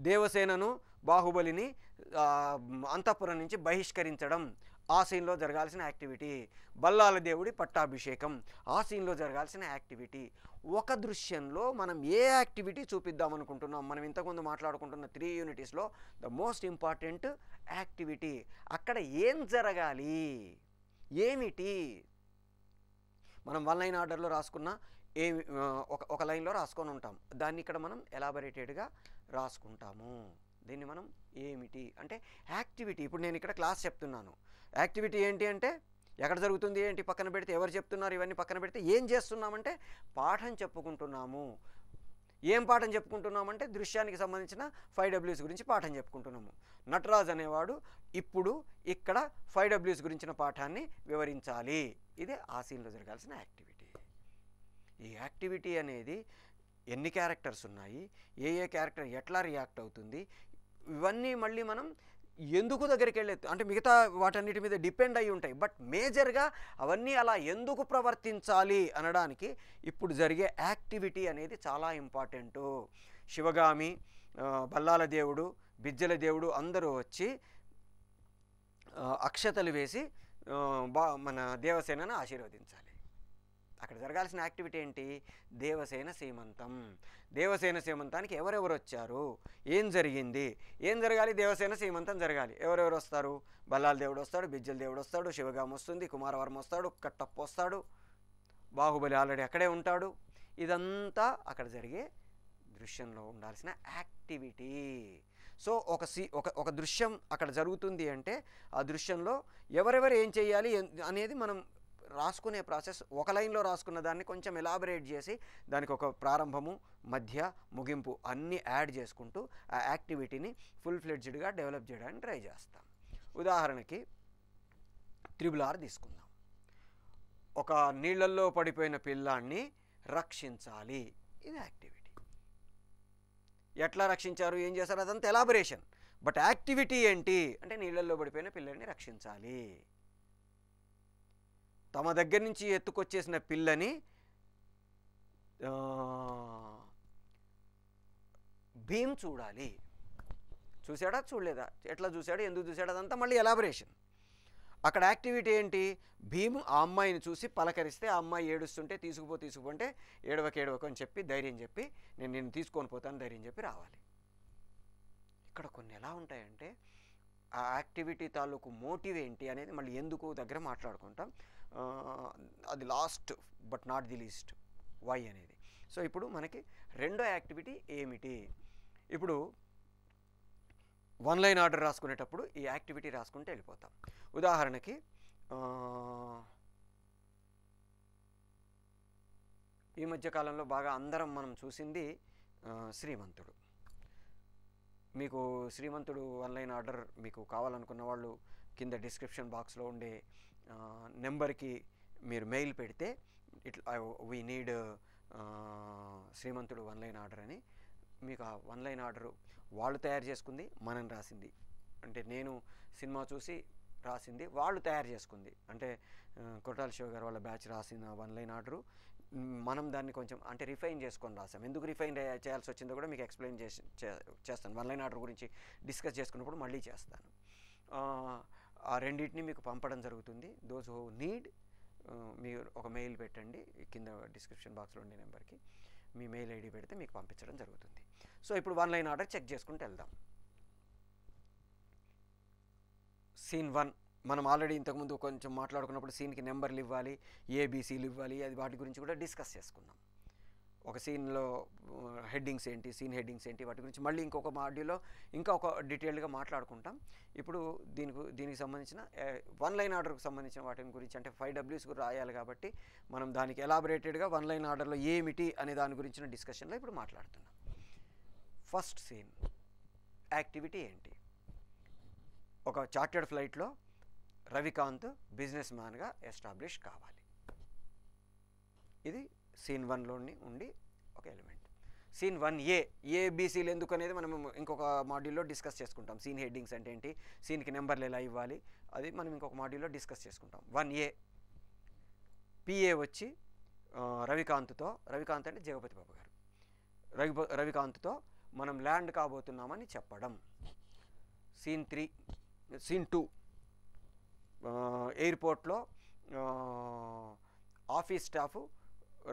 దేవసేనను బాహుబలిని అంతఃపురం నుంచి బహిష్కరించడం, ఆ సీన్లో జరగాల్సిన యాక్టివిటీ. బల్లాల దేవుడి పట్టాభిషేకం, ఆ సీన్లో జరగాల్సిన యాక్టివిటీ. ఒక దృశ్యంలో మనం ఏ యాక్టివిటీ చూపిద్దాం అనుకుంటున్నాం, మనం ఇంతకుముందు మాట్లాడుకుంటున్న 3 యూనిటీస్లో ద మోస్ట్ ఇంపార్టెంట్ యాక్టివిటీ. అక్కడ ఏం జరగాలి, ఏమిటి. మనం 1 లైన్ ఆర్డర్లో రాసుకున్న ఏమి ఒక లైన్లో రాసుకొని ఉంటాం, దాన్ని ఇక్కడ మనం ఎలాబరేటెడ్గా రాసుకుంటాము. దీన్ని మనం ఏమిటి అంటే యాక్టివిటీ. ఇప్పుడు నేను ఇక్కడ క్లాస్ చెప్తున్నాను, యాక్టివిటీ ఏంటి అంటే ఎక్కడ జరుగుతుంది ఏంటి పక్కన పెడితే, ఎవరు చెప్తున్నారు ఇవన్నీ పక్కన పెడితే ఏం చేస్తున్నామంటే పాఠం చెప్పుకుంటున్నాము. ఏం పాఠం చెప్పుకుంటున్నామంటే దృశ్యానికి సంబంధించిన 5Ws గురించి పాఠం చెప్పుకుంటున్నాము. నటరాజ్ అనేవాడు ఇప్పుడు ఇక్కడ 5Ws గురించిన పాఠాన్ని వివరించాలి. ఇదే ఆ సీన్లో జరగాల్సిన యాక్టివిటీ. ఈ యాక్టివిటీ అనేది ఎన్ని క్యారెక్టర్స్ ఉన్నాయి, ఏ క్యారెక్టర్ ఎట్లా రియాక్ట్ అవుతుంది, ఇవన్నీ మళ్ళీ మనం ఎందుకు దగ్గరికి వెళ్ళే అంటే మిగతా వాటన్నిటి మీద డిపెండ్ అయి ఉంటాయి. బట్ మేజర్గా అవన్నీ అలా ఎందుకు ప్రవర్తించాలి అనడానికి ఇప్పుడు జరిగే యాక్టివిటీ అనేది చాలా ఇంపార్టెంటు. శివగామి, బల్లాల దేవుడు, బిజ్జల దేవుడు అందరూ వచ్చి అక్షతలు వేసి మన దేవసేనను ఆశీర్వదించాలి. అక్కడ జరగాల్సిన యాక్టివిటీ ఏంటి, దేవసేన సీమంతం. దేవసేన సీమంతానికి ఎవరెవరు వచ్చారు, ఏం జరిగింది, ఏం జరగాలి, దేవసేన సీమంతం జరగాలి. ఎవరెవరు వస్తారు, బల్లాల దేవుడు వస్తాడు, బిజ్జల దేవుడు వస్తాడు, శివగామి వస్తుంది, కుమారవర్మ వస్తాడు, కట్టప్ప వస్తాడు, బాహుబలి ఆల్రెడీ అక్కడే ఉంటాడు. ఇదంతా అక్కడ జరిగే దృశ్యంలో ఉండాల్సిన యాక్టివిటీ. సో ఒక దృశ్యం అక్కడ జరుగుతుంది అంటే ఆ దృశ్యంలో ఎవరెవరు ఏం చేయాలి అనేది మనం రాసుకునే ప్రాసెస్. ఒక లైన్లో రాసుకున్న దాన్ని కొంచెం ఎలాబరేట్ చేసి దానికి ఒక ప్రారంభము, మధ్య, ముగింపు అన్నీ యాడ్ చేసుకుంటూ ఆ యాక్టివిటీని ఫుల్ ఫ్లెడ్జ్డ్గా డెవలప్ చేయడానికి ట్రై చేస్తాం. ఉదాహరణకి 3R తీసుకుందాం. ఒక నీళ్ళల్లో పడిపోయిన పిల్లాన్ని రక్షించాలి, ఇది యాక్టివిటీ. ఎట్లా రక్షించారు, ఏం చేశారు, అదంతా ఎలాబరేషన్. బట్ యాక్టివిటీ ఏంటి అంటే నీళ్ళల్లో పడిపోయిన పిల్లని రక్షించాలి. తమ దగ్గర నుంచి ఎత్తుకొచ్చేసిన పిల్లని భీమ్ చూడాలి. చూశాడా చూడలేదా, ఎట్లా చూశాడు, ఎందుకు చూశాడు, అదంతా మళ్ళీ ఎలాబరేషన్. అక్కడ యాక్టివిటీ ఏంటి, భీమ్ ఆ అమ్మాయిని చూసి పలకరిస్తే ఆ అమ్మాయి ఏడుస్తుంటే తీసుకుపోంటే ఏడవకు అని చెప్పి ధైర్యం చెప్పి నేను తీసుకొని పోతాను ధైర్యం చెప్పి రావాలి. ఇక్కడ కొన్ని ఎలా ఉంటాయంటే ఆ యాక్టివిటీ తాలూకు మోటివ్ ఏంటి అనేది మళ్ళీ ఎందుకు దగ్గర మాట్లాడుకుంటాం. అది last but not the least, why అనేది. సో ఇప్పుడు మనకి రెండో యాక్టివిటీ ఏమిటి, ఇప్పుడు 1 లైన్ ఆర్డర్ రాసుకునేటప్పుడు ఈ యాక్టివిటీ రాసుకుంటే వెళ్ళిపోతాం. ఉదాహరణకి ఈ మధ్యకాలంలో బాగా అందరం మనం చూసింది శ్రీమంతుడు. మీకు శ్రీమంతుడు 1 లైన్ ఆర్డర్ మీకు కావాలనుకున్న వాళ్ళు కింద డిస్క్రిప్షన్ బాక్స్లో ఉండే నెంబర్కి మీరు మెయిల్ పెడితే ఇట్లా we need Srimanthudu 1 line order అని మీకు ఆ 1 లైన్ ఆర్డరు వాళ్ళు తయారు చేసుకుంది, మనం రాసింది. అంటే నేను సినిమా చూసి రాసింది, వాళ్ళు తయారు చేసుకుంది. అంటే కొట్టాల శివ గారు వాళ్ళ బ్యాచ్ రాసిన 1 లైన్ ఆర్డరు మనం దాన్ని కొంచెం అంటే రిఫైన్ చేసుకొని రాసాం. ఎందుకు రిఫైన్ చేయాల్సి వచ్చిందో కూడా మీకు ఎక్స్ప్లెయిన్ చేస్తాను. 1 లైన్ ఆర్డర్ గురించి డిస్కస్ చేసుకున్నప్పుడు మళ్ళీ చేస్తాను. ఆ రెండింటిని మీకు పంపడం జరుగుతుంది. దోస్ హూ నీడ్ మీరు ఒక మెయిల్ పెట్టండి, కింద డిస్క్రిప్షన్ బాక్స్లో ఉండే నెంబర్కి మీ మెయిల్ ఐడి పెడితే మీకు పంపించడం జరుగుతుంది. సో ఇప్పుడు 1 లైన్ ఆర్డర్ చెక్ చేసుకుంటూ వెళ్దాం. సీన్ 1 మనం ఆల్రెడీ ఇంతకుముందు కొంచెం మాట్లాడుకున్నప్పుడు సీన్కి నెంబర్లు ఇవ్వాలి, ఏబీసీలు ఇవ్వాలి, అది వాటి గురించి కూడా డిస్కస్ చేసుకున్నాం. ఒక సీన్లో హెడ్డింగ్స్ ఏంటి, సీన్ హెడ్డింగ్స్ ఏంటి, వాటి గురించి మళ్ళీ ఇంకొక మాడ్యూల్లో ఇంకా ఒక డీటెయిల్గా మాట్లాడుకుంటాం. ఇప్పుడు దీనికి సంబంధించిన 1 లైన్ ఆర్డర్కి సంబంధించిన వాటి గురించి అంటే 5Ws కూడా రాయాలి కాబట్టి మనం దానికి ఎలాబరేటెడ్గా 1 లైన్ ఆర్డర్లో ఏమిటి అనే దాని గురించిన డిస్కషన్లో ఇప్పుడు మాట్లాడుతున్నాం. ఫస్ట్ సీన్ యాక్టివిటీ ఏంటి? ఒక చార్టెడ్ ఫ్లైట్లో రవికాంత్ బిజినెస్ మ్యాన్గా ఎస్టాబ్లిష్ కావాలి. ఇది సీన్ 1లోని ఉండి ఒక ఎలిమెంట్. సీన్ 1A ఏబిసిలు ఎందుకు అనేది మనం ఇంకొక మాడ్యూల్లో డిస్కస్ చేసుకుంటాం. సీన్ హెడ్డింగ్స్ అంటే ఏంటి, సీన్కి నెంబర్లు ఎలా ఇవ్వాలి, అది మనం ఇంకొక మాడ్యూల్లో డిస్కస్ చేసుకుంటాం. 1A పిఏ వచ్చి రవికాంత్ అంటే జగపతి బాబు గారు, రవికాంత్తో మనం ల్యాండ్ కాబోతున్నామని చెప్పడం. సీన్ 2 ఎయిర్పోర్ట్లో ఆఫీస్ స్టాఫ్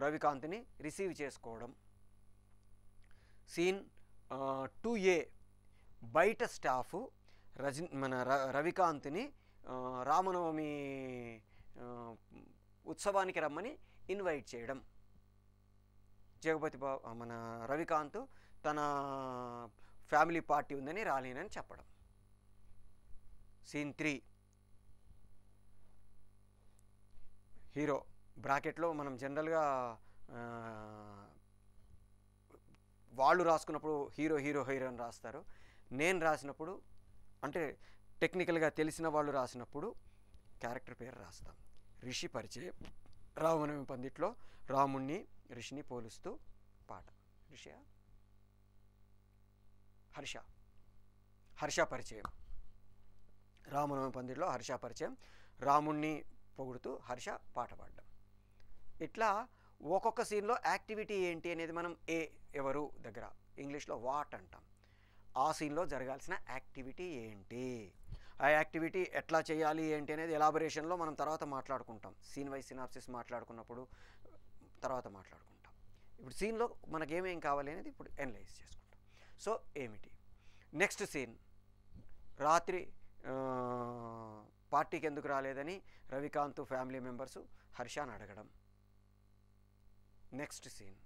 రవికాంత్ని రిసీవ్ చేసుకోవడం. సీన్ 2A బయట స్టాఫ్ రవికాంత్ని రామనవమి ఉత్సవానికి రమ్మని ఇన్వైట్ చేయడం. మన రవికాంత్ తన ఫ్యామిలీ పార్టీ ఉందని రాలేనని చెప్పడం. సీన్ 3 హీరో బ్రాకెట్లో మనం జనరల్గా వాళ్ళు రాసుకున్నప్పుడు హీరోయిన్ రాస్తారు. నేను రాసినప్పుడు అంటే టెక్నికల్గా తెలిసిన వాళ్ళు రాసినప్పుడు క్యారెక్టర్ పేరు రాస్తాం. రిషి పరిచయం. రామనవమి పందిట్లో రాముణ్ణి రిషిని పోలుస్తూ పాట. హర్ష పరిచయం. రామనవమి పందిట్లో హర్ష పరిచయం, రాముణ్ణి పొగుడుతూ హర్ష పాట పాడడం. ఇట్లా ఒక్కొక్క సీన్లో యాక్టివిటీ ఏంటి అనేది మనం ఎవరు దగ్గర ఇంగ్లీష్లో వాట్ అంటాం. ఆ సీన్లో జరగాల్సిన యాక్టివిటీ ఏంటి, ఆ యాక్టివిటీ ఎట్లా చేయాలి ఏంటి అనేది ఎలాబొరేషన్లో మనం తర్వాత మాట్లాడుకుంటాం. సీన్ వైజ్ సినాప్సిస్ మాట్లాడుకున్నప్పుడు తర్వాత మాట్లాడుకుంటాం. ఇప్పుడు సీన్లో మనకేమేం కావాలి అనేది ఇప్పుడు ఎనలైజ్ చేసుకుంటాం. సో ఏమిటి నెక్స్ట్ సీన్? రాత్రి పార్టీకి ఎందుకు రాలేదని రవికాంత్ ఫ్యామిలీ మెంబర్స్ హర్షాని అడగడం. నెక్స్ట్ సీన్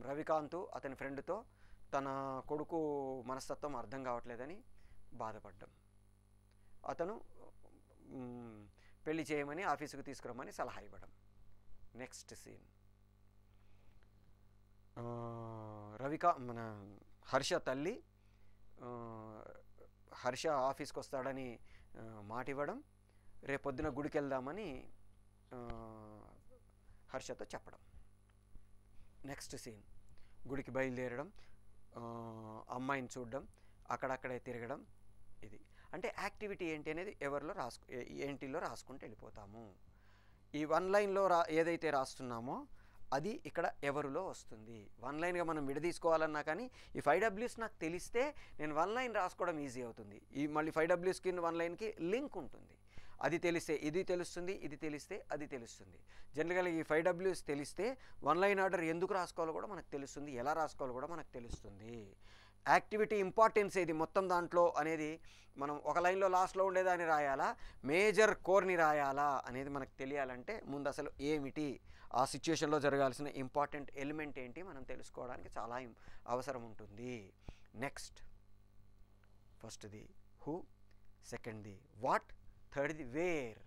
రవికాంత్ అతని ఫ్రెండ్తో తన కొడుకు మనస్తత్వం అర్థం కావట్లేదని బాధపడ్డం. అతను పెళ్లి చేయమని ఆఫీసుకు తీసుకురమ్మని సలహా ఇవ్వడం. నెక్స్ట్ సీన్ మన హర్ష తల్లి హర్ష ఆఫీస్కి వస్తాడని మాట ఇవ్వడం, రేపొద్దున గుడికి వెళ్దామని హర్షతో చెప్పడం. నెక్స్ట్ సీన్ గుడికి బయలుదేరడం, అమ్మాయిని చూడడం, అక్కడక్కడే తిరగడం. ఇది అంటే యాక్టివిటీ ఏంటి అనేది ఏంటిలో రాసుకుంటూ వెళ్ళిపోతాము. ఈ 1 లైన్లో ఏదైతే రాస్తున్నామో అది ఇక్కడ ఎవరులో వస్తుంది. 1 లైన్గా మనం విడదీసుకోవాలన్నా కానీ ఈ 5Ws నాకు తెలిస్తే నేను 1 లైన్ రాసుకోవడం ఈజీ అవుతుంది. ఈ మళ్ళీ 5Wస్కి 1 లైన్కి లింక్ ఉంటుంది. అది తెలిస్తే ఇది తెలుస్తుంది, ఇది తెలిస్తే అది తెలుస్తుంది. జనరల్గా ఈ 5Ws తెలిస్తే 1 లైన్ ఆర్డర్ ఎందుకు రాసుకోవాలో కూడా మనకు తెలుస్తుంది, ఎలా రాసుకోవాలో కూడా మనకు తెలుస్తుంది. యాక్టివిటీ ఇంపార్టెన్స్ ఏది మొత్తం దాంట్లో అనేది మనం ఒక లైన్లో లాస్ట్లో ఉండేదాన్ని రాయాలా, మేజర్ కోర్ని రాయాలా అనేది మనకు తెలియాలంటే ముందు అసలు ఏమిటి, ఆ సిచ్యుయేషన్లో జరగాల్సిన ఇంపార్టెంట్ ఎలిమెంట్ ఏంటి మనం తెలుసుకోవడానికి చాలా అవసరం ఉంటుంది. నెక్స్ట్ ఫస్ట్ది హూ, సెకండ్ది వాట్, థర్డ్ది వేర్.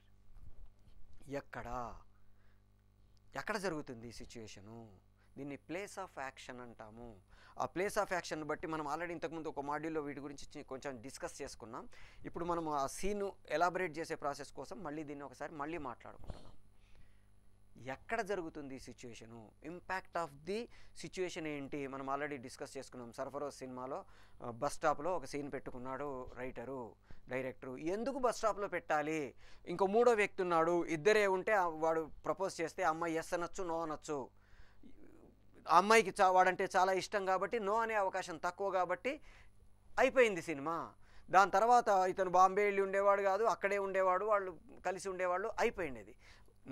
ఎక్కడ జరుగుతుంది సిచ్యుయేషను, దీన్ని ప్లేస్ ఆఫ్ యాక్షన్ అంటాము. ఆ ప్లేస్ ఆఫ్ యాక్షన్ బట్టి మనం ఆల్రెడీ ఇంతకుముందు ఒక మాడ్యూల్లో వీటి గురించి కొంచెం డిస్కస్ చేసుకున్నాం. ఇప్పుడు మనం ఆ సీను ఎలాబరేట్ చేసే ప్రాసెస్ కోసం దీన్ని ఒకసారి మాట్లాడుకుంటున్నాం. ఎక్కడ జరుగుతుంది situation, impact of the situation ఏంటి మనం ఆల్రెడీ డిస్కస్ చేసుకున్నాం. సర్ఫరోజ్ సినిమాలో బస్ స్టాప్లో ఒక సీన్ పెట్టుకున్నాడు డైరెక్టరు. ఎందుకు బస్ స్టాప్లో పెట్టాలి, ఇంకో 3వ వ్యక్తి ఉన్నాడు, ఇద్దరే ఉంటే వాడు ప్రపోజ్ చేస్తే అమ్మాయి ఎస్ అనొచ్చు, నో అనొచ్చు. అమ్మాయికి వాడంటే చాలా ఇష్టం కాబట్టి నో అనే అవకాశం తక్కువ కాబట్టి అయిపోయింది సినిమా. దాని తర్వాత ఇతను బాంబే వెళ్ళి ఉండేవాడు కాదు, అక్కడే ఉండేవాడు, వాళ్ళు కలిసి ఉండేవాళ్ళు, అయిపోయింది.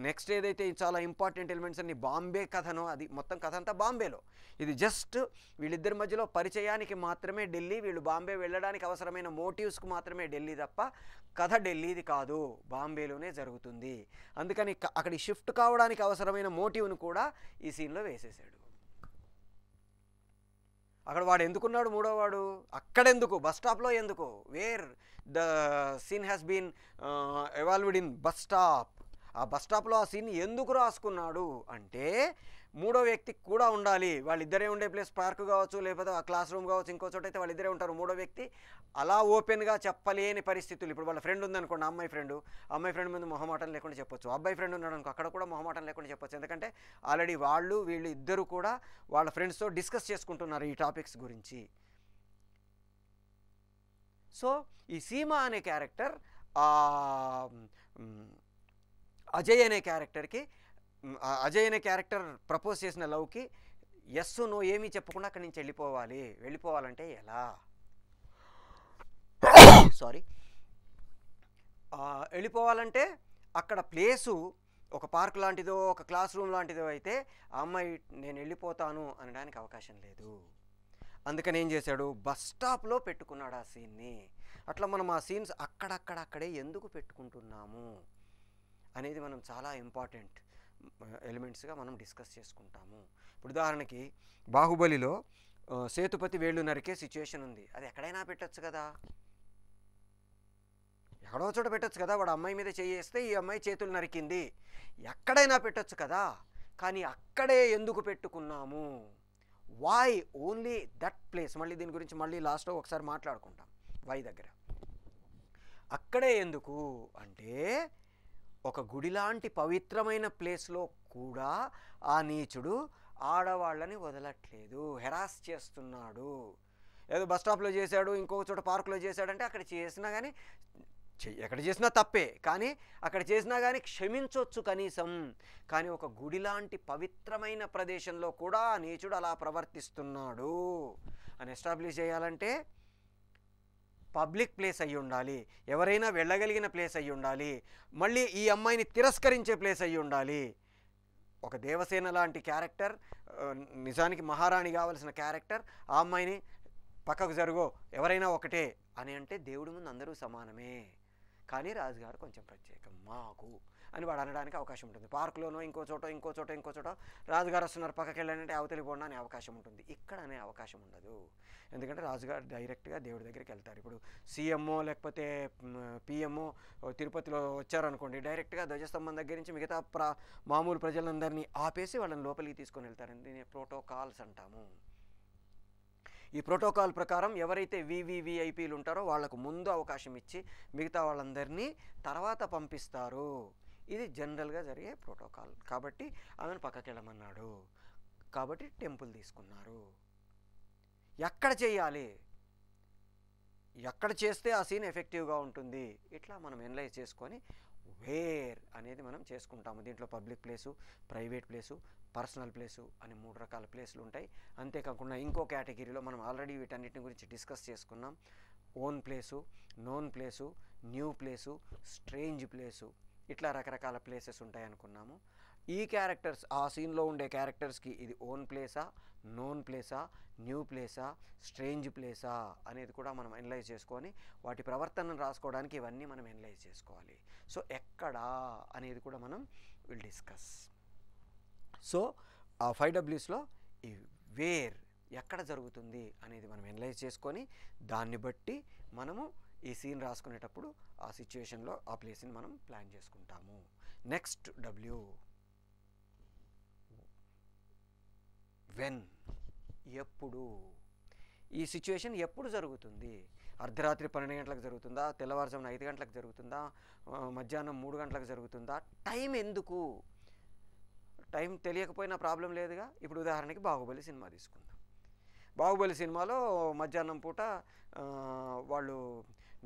నెక్స్ట్ ఏదైతే చాలా ఇంపార్టెంట్ ఎలిమెంట్స్ అన్ని బాంబే కథనో, అది మొత్తం కథ అంతా బాంబేలో. ఇది జస్ట్ వీళ్ళిద్దరి మధ్యలో పరిచయానికి మాత్రమే ఢిల్లీ, వీళ్ళు బాంబే వెళ్ళడానికి అవసరమైన మోటివ్స్కి మాత్రమే ఢిల్లీ తప్ప కథ ఢిల్లీది కాదు, బాంబేలోనే జరుగుతుంది. అందుకని అక్కడి షిఫ్ట్ కావడానికి అవసరమైన మోటివ్ను కూడా ఈ సీన్లో వేసేసాడు. అక్కడ వాడు ఎందుకున్నాడు, 3వ వాడు అక్కడెందుకు, బస్ స్టాప్లో ఎందుకు, where the scene has been evolved in bus stop. ఆ బస్ స్టాప్లో ఆ సీన్ ఎందుకు రాసుకున్నాడు అంటే మూడో వ్యక్తి కూడా ఉండాలి. వాళ్ళిద్దరే ఉండే ప్లేస్ పార్క్ కావచ్చు, లేకపోతే ఆ క్లాస్ రూమ్ కావచ్చు, ఇంకో చోట అయితే వాళ్ళిద్దరే ఉంటారు. మూడో వ్యక్తి అలా ఓపెన్గా చెప్పలేని పరిస్థితులు. ఇప్పుడు వాళ్ళ ఫ్రెండ్ ఉందనుకోండి, అమ్మాయి ఫ్రెండ్ ముందు మొహమాటం లేకుండా చెప్పొచ్చు. అబ్బాయి ఫ్రెండ్ ఉన్నాడు అనుకో, అక్కడ కూడా మొహమాటం లేకుండా చెప్పొచ్చు. ఎందుకంటే ఆల్రెడీ వీళ్ళు ఇద్దరు కూడా వాళ్ళ ఫ్రెండ్స్తో డిస్కస్ చేసుకుంటున్నారు ఈ టాపిక్స్ గురించి. సో ఈ సీమ అనే క్యారెక్టర్ అజయ్ అనే క్యారెక్టర్ ప్రపోజ్ చేసిన లవ్కి ఎస్ నో ఏమీ చెప్పకుండా అక్కడి నుంచి వెళ్ళిపోవాలంటే ఎలా? వెళ్ళిపోవాలంటే అక్కడ ప్లేసు ఒక పార్క్ లాంటిదో ఒక క్లాస్ రూమ్ లాంటిదో అయితే ఆ అమ్మాయి నేను వెళ్ళిపోతాను అనడానికి అవకాశం లేదు. అందుకని ఏం చేశాడు, బస్ స్టాప్లో పెట్టుకున్నాడు ఆ సీన్ని. అట్లా మనం ఆ సీన్స్ అక్కడే ఎందుకు పెట్టుకుంటున్నాము అనేది మనం చాలా ఇంపార్టెంట్ ఎలిమెంట్స్గా మనం డిస్కస్ చేసుకుంటాము. ఇప్పుడు ఉదాహరణకి బాహుబలిలో సేతుపతి వేళ్ళు నరికే సిచ్యువేషన్ ఉంది. అది ఎక్కడైనా పెట్టచ్చు కదా, ఎక్కడో చోట పెట్టచ్చు కదా. వాడు అమ్మాయి మీద చేయేస్తే ఈ అమ్మాయి చేతులు నరికింది, ఎక్కడైనా పెట్టచ్చు కదా. కానీ అక్కడే ఎందుకు పెట్టుకున్నాము? Why only that place? మళ్ళీ దీని గురించి మళ్ళీ లాస్ట్లో ఒకసారి మాట్లాడుకుంటాం. వై దగ్గర అక్కడే ఎందుకు అంటే, ఒక గుడి లాంటి పవిత్రమైన ప్లేస్లో కూడా ఆ నీచుడు ఆడవాళ్ళని వదలట్లేదు, హెరాస్ చేస్తున్నాడు. ఏదో బస్ స్టాప్లో చేశాడు, ఇంకొక చోట పార్కులో చేశాడంటే అక్కడ చేసినా కానీ, ఎక్కడ చేసినా తప్పే, కానీ అక్కడ చేసినా కానీ క్షమించవచ్చు కనీసం. కానీ ఒక గుడి లాంటి పవిత్రమైన ప్రదేశంలో కూడా నీచుడు అలా ప్రవర్తిస్తున్నాడు అని ఎస్టాబ్లిష్ చేయాలంటే పబ్లిక్ ప్లేస్ అయ్యి ఉండాలి, ఎవరైనా వెళ్ళగలిగిన ప్లేస్ అయ్యి ఉండాలి, మళ్ళీ ఈ అమ్మాయిని తిరస్కరించే ప్లేస్ అయ్యి ఉండాలి. ఒక దేవసేన లాంటి క్యారెక్టర్, నిజానికి మహారాణి కావలసిన క్యారెక్టర్, ఆ అమ్మాయిని పక్కకు జరుగో ఎవరైనా ఒకటే అని అంటే దేవుడి ముందు అందరూ సమానమే, కానీ రాజుగారు కొంచెం ప్రత్యేకం మాకు అని వాడు అనడానికి అవకాశం ఉంటుంది. పార్కులోనో ఇంకో చోట రాజుగారు వస్తున్నారు పక్కకి వెళ్ళాలంటే అవతలి పోండి అనే అవకాశం ఉంటుంది. ఇక్కడ అనే అవకాశం ఉండదు. ఎందుకంటే రాజుగారు డైరెక్ట్గా దేవుడి దగ్గరికి వెళ్తారు. ఇప్పుడు సీఎంఓ లేకపోతే పిఎంఓ తిరుపతిలో వచ్చారనుకోండి, డైరెక్ట్గా ధ్వజస్తంభం దగ్గర నుంచి మిగతా మామూలు ప్రజలందరినీ ఆపేసి వాళ్ళని లోపలికి తీసుకొని వెళ్తారండి. దీన్ని ప్రోటోకాల్స్ అంటాము. ఈ ప్రోటోకాల్ ప్రకారం ఎవరైతే వివిఐపీలు ఉంటారో వాళ్లకు ముందు అవకాశం ఇచ్చి మిగతా వాళ్ళందరినీ తర్వాత పంపిస్తారు. ఇది జనరల్గా జరిగే ప్రోటోకాల్. కాబట్టి ఆమెను పక్కకి వెళ్ళమన్నాడు, కాబట్టి టెంపుల్ తీసుకున్నారు. ఎక్కడ చేయాలి, ఎక్కడ చేస్తే ఆ సీన్ ఎఫెక్టివ్గా ఉంటుంది, ఇట్లా మనం ఎనలైజ్ చేసుకొని వేర్ అనేది మనం చేసుకుంటాము. దీంట్లో public place, private place, personal place అని 3 రకాల ప్లేసులు ఉంటాయి. అంతేకాకుండా ఇంకో కేటగిరీలో మనం ఆల్రెడీ వీటన్నిటిని గురించి డిస్కస్ చేసుకున్నాం. Own place, known place, new place, strange place, ఇట్లా రకరకాల ప్లేసెస్ ఉంటాయి అనుకున్నాము. ఈ క్యారెక్టర్స్, ఆ సీన్లో ఉండే క్యారెక్టర్స్కి ఇది ఓన్ ప్లేసా, నోన్ ప్లేసా, న్యూ ప్లేసా, స్ట్రేంజ్ ప్లేసా అనేది కూడా మనం అనలైజ్ చేసుకొని వాటి ప్రవర్తనను రాసుకోవడానికి ఇవన్నీ మనం అనలైజ్ చేసుకోవాలి. సో ఎక్కడా అనేది కూడా మనం విల్ డిస్కస్. సో ఆ 5Ws ఈ వేర్ ఎక్కడ జరుగుతుంది అనేది మనం అనలైజ్ చేసుకొని దాన్ని బట్టి మనము ఈ సీన్ రాసుకునేటప్పుడు ఆ సిచ్యువేషన్లో ఆ ప్లేస్ని మనం ప్లాన్ చేసుకుంటాము. నెక్స్ట్ W, వెన్, ఎప్పుడు. ఈ సిచ్యువేషన్ ఎప్పుడు జరుగుతుంది? అర్ధరాత్రి 12 గంటలకు జరుగుతుందా, తెల్లవారుజామున 5 గంటలకు జరుగుతుందా, మధ్యాహ్నం 3 గంటలకు జరుగుతుందా? టైం ఎందుకు? టైం తెలియకపోయినా ప్రాబ్లం లేదుగా. ఇప్పుడు ఉదాహరణకి బాహుబలి సినిమా తీసుకుందాం. బాహుబలి సినిమాలో మధ్యాహ్నం పూట వాళ్ళు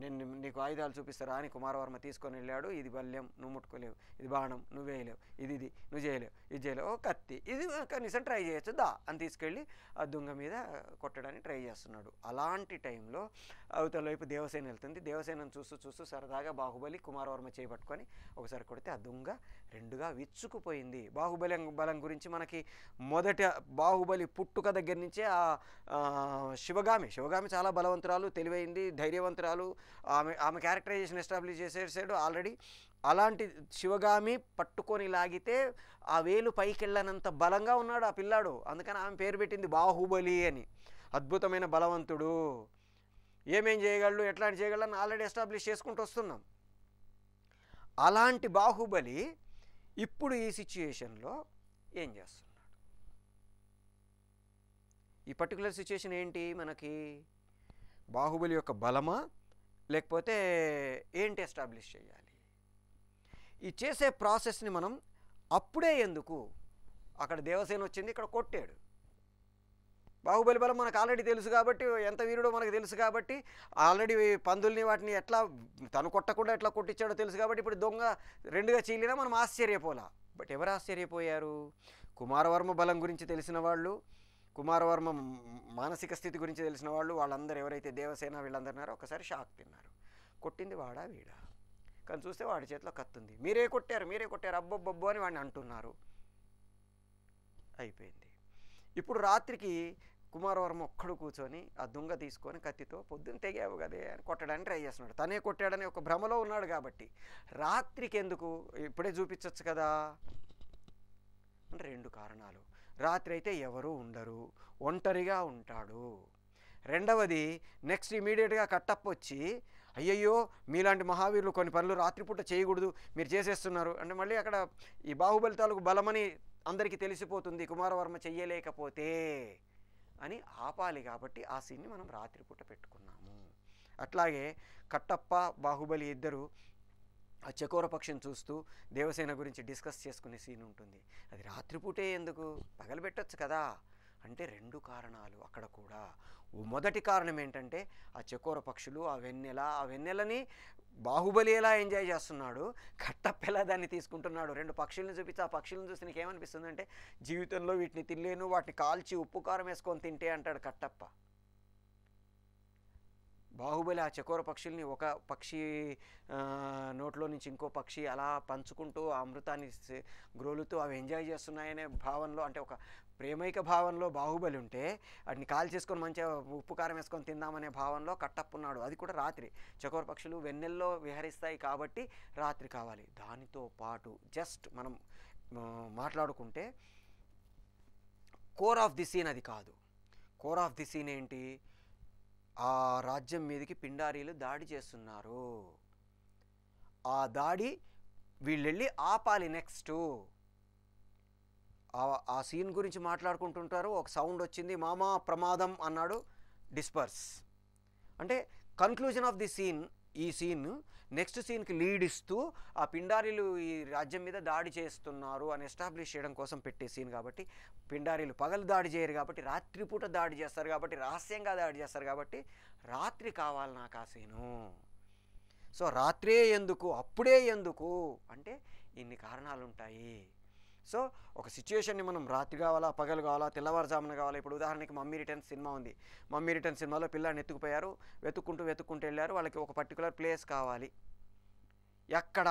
నేను నీకు ఆయుధాలు చూపిస్తారా అని కుమారవర్మ తీసుకొని వెళ్ళాడు. ఇది బల్యం, నువ్వు ముట్టుకోలేవు, ఇది బాణం, నువ్వు వేయలేవు, ఇది నువ్వు చేయలేవు, ఇది చేయలేవు, ఓ కత్తి, ఇది కనీసం ట్రై చేయొచ్చు దా అని తీసుకెళ్ళి ఆ దొంగ మీద కొట్టడానికి ట్రై చేస్తున్నాడు. అలాంటి టైంలో అవతల వైపు దేవసేన వెళ్తుంది. దేవసేనను చూస్తూ సరదాగా బాహుబలి కుమారవర్మ చేయబట్టుకొని ఒకసారి కొడితే ఆ దొంగ 2గా విచ్చుకుపోయింది. బలం గురించి మనకి మొదట బాహుబలి పుట్టుక దగ్గర నుంచే శివగామి చాలా బలవంతురాలు, తెలివైంది, ధైర్యవంతురాలు, ఆమె క్యారెక్టరైజేషన్ ఎస్టాబ్లిష్ చేసేసాడు ఆల్రెడీ. అలాంటి శివగామి పట్టుకొని లాగితే ఆ వేలు పైకి వెళ్ళనంత బలంగా ఉన్నాడు ఆ పిల్లాడు. అందుకని ఆమె పేరు పెట్టింది బాహుబలి అని. అద్భుతమైన బలవంతుడు, ఏమేం చేయగలడు, ఎట్లాంటి చేయగలడు ఆల్రెడీ ఎస్టాబ్లిష్ చేసుకుంటూ వస్తున్నాం. అలాంటి బాహుబలి ఇప్పుడు ఈ సిచ్యుయేషన్లో ఏం చేస్తున్నాడు? ఈ పర్టికులర్ సిచ్యుయేషన్ ఏంటి మనకి? బాహుబలి యొక్క బలమా లేకపోతే ఏంటి ఎస్టాబ్లిష్ చేయాలి? ఈ చేసే ప్రాసెస్ని మనం అప్పుడే ఎందుకు? అక్కడ దేవసేన వచ్చింది, ఇక్కడ కొట్టాడు. బాహుబలి బలం మనకు ఆల్రెడీ తెలుసు కాబట్టి, ఎంత వీరుడో మనకు తెలుసు కాబట్టి, ఆల్రెడీ పందుల్ని వాటిని ఎట్లా తను కొట్టకుండా ఎట్లా కొట్టించాడో తెలుసు కాబట్టి, ఇప్పుడు దొంగ రెండుగా చీలినా మనం ఆశ్చర్యపోలా. బట్ ఎవరు ఆశ్చర్యపోయారు? కుమారవర్మ బలం గురించి తెలిసిన వాళ్ళు, కుమారవర్మ మానసిక స్థితి గురించి తెలిసిన వాళ్ళు, వాళ్ళందరూ ఎవరైతే దేవసేన వీళ్ళందరున్నారో ఒకసారి షాక్ తిన్నారు. కొట్టింది వాడా వీడా? కానీ చూస్తే వాడి చేతిలో కత్తుంది. మీరే కొట్టారు అబ్బబ్బబ్బో అని వాడిని అంటున్నారు. అయిపోయింది. ఇప్పుడు రాత్రికి కుమారవర్మ ఒక్కడు కూర్చొని ఆ దుంగ తీసుకొని కత్తితో పొద్దున్న తెగావు కదే అని కొట్టడానికి ట్రై చేస్తున్నాడు. తనే కొట్టాడని ఒక భ్రమలో ఉన్నాడు కాబట్టి రాత్రికి ఎందుకు ఇప్పుడే చూపించవచ్చు కదా అంటే 2 కారణాలు. రాత్రి అయితే ఎవరు ఉండరు, ఒంటరిగా ఉంటాడు. రెండవది నెక్స్ట్ ఇమీడియట్గా కట్టప్ప వచ్చి అయ్యయ్యో మీలాంటి మహావీరులు కొన్ని పనులు రాత్రిపూట చేయకూడదు, మీరు చేసేస్తున్నారు అంటే మళ్ళీ అక్కడ ఈ బాహుబలి తాలూకు బలమని అందరికీ తెలిసిపోతుంది, కుమారవర్మ చెయ్యలేకపోతే అని ఆపాలి. కాబట్టి ఆ సీన్ని మనం రాత్రిపూట పెట్టుకున్నాము. అట్లాగే కట్టప్ప బాహుబలి ఇద్దరు ఆ చకోర పక్షిని చూస్తూ దేవసేన గురించి డిస్కస్ చేసుకునే సీన్ ఉంటుంది. అది రాత్రిపూటే ఎందుకు? పగలబెట్టచ్చు కదా అంటే 2 కారణాలు అక్కడ కూడా. మొదటి కారణం ఏంటంటే ఆ చకోర పక్షులు, ఆ వెన్నెలని బాహుబలి ఎలా ఎంజాయ్ చేస్తున్నాడు, కట్టప్ప ఎలా దాన్ని తీసుకుంటున్నాడు. 2 పక్షులను చూపించి ఆ పక్షులను చూసి నీకేమనిపిస్తుంది అంటే జీవితంలో వీటిని తినలేను, వాటిని కాల్చి ఉప్పు కారం వేసుకొని తింటే అంటాడు కట్టప్ప. బాహుబలి ఆ చకోర పక్షుల్ని ఒక పక్షి నోట్లో నుంచి ఇంకో పక్షి అలా పంచుకుంటూ ఆ అమృతాన్ని గ్రోలుతూ అవి ఎంజాయ్ చేస్తున్నాయనే భావనలో, అంటే ఒక ప్రేమైక భావనలో బాహుబలి ఉంటే వాటిని కాల్ చేసుకొని మంచిగా ఉప్పు కారం వేసుకొని తిందామనే భావనలో కట్టప్పున్నాడు. అది కూడా రాత్రి. చకోర పక్షులు వెన్నెల్లో విహరిస్తాయి కాబట్టి రాత్రి కావాలి. దానితో పాటు జస్ట్ మనం మాట్లాడుకుంటే కోర్ ఆఫ్ ది సీన్ అది కాదు. కోర్ ఆఫ్ ది సీన్ ఏంటి? ఆ రాజ్యం మీదకి పిండారీలు దాడి చేస్తున్నారు. ఆ దాడి వీళ్ళెళ్ళి ఆపాలి. నెక్స్ట్ ఆ సీన్ గురించి మాట్లాడుకుంటుంటారు. ఒక సౌండ్ వచ్చింది, మామా ప్రమాదం అన్నాడు, డిస్పర్స్. అంటే కన్క్లూజన్ ఆఫ్ ది సీన్. ఈ సీన్ నెక్స్ట్ సీన్కి లీడ్ ఇస్తూ ఆ పిండారీలు ఈ రాజ్యం మీద దాడి చేస్తున్నారు అని ఎస్టాబ్లిష్ చేయడం కోసం పెట్టే సీన్ కాబట్టి, పిండారీలు పగలు దాడి చేయరు కాబట్టి రాత్రిపూట దాడి చేస్తారు కాబట్టి, రహస్యంగా దాడి చేస్తారు కాబట్టి రాత్రి కావాలి నాకు ఆ సీను. సో రాత్రే ఎందుకు, అప్పుడే ఎందుకు అంటే ఇన్ని కారణాలు ఉంటాయి. సో ఒక సిచ్యుయేషన్ని మనం రాత్రి కావాలా, పగలు కావాలా, తెల్లవారుజామున కావాలా. ఇప్పుడు ఉదాహరణకి మమ్మీ రిటర్న్స్ సినిమా ఉంది. మమ్మీ రిటర్న్స్ సినిమాలో పిల్లాడిని ఎత్తుకుపోయారు, వెతుక్కుంటూ వెళ్ళారు. వాళ్ళకి ఒక పర్టికులర్ ప్లేస్ కావాలి. ఎక్కడ?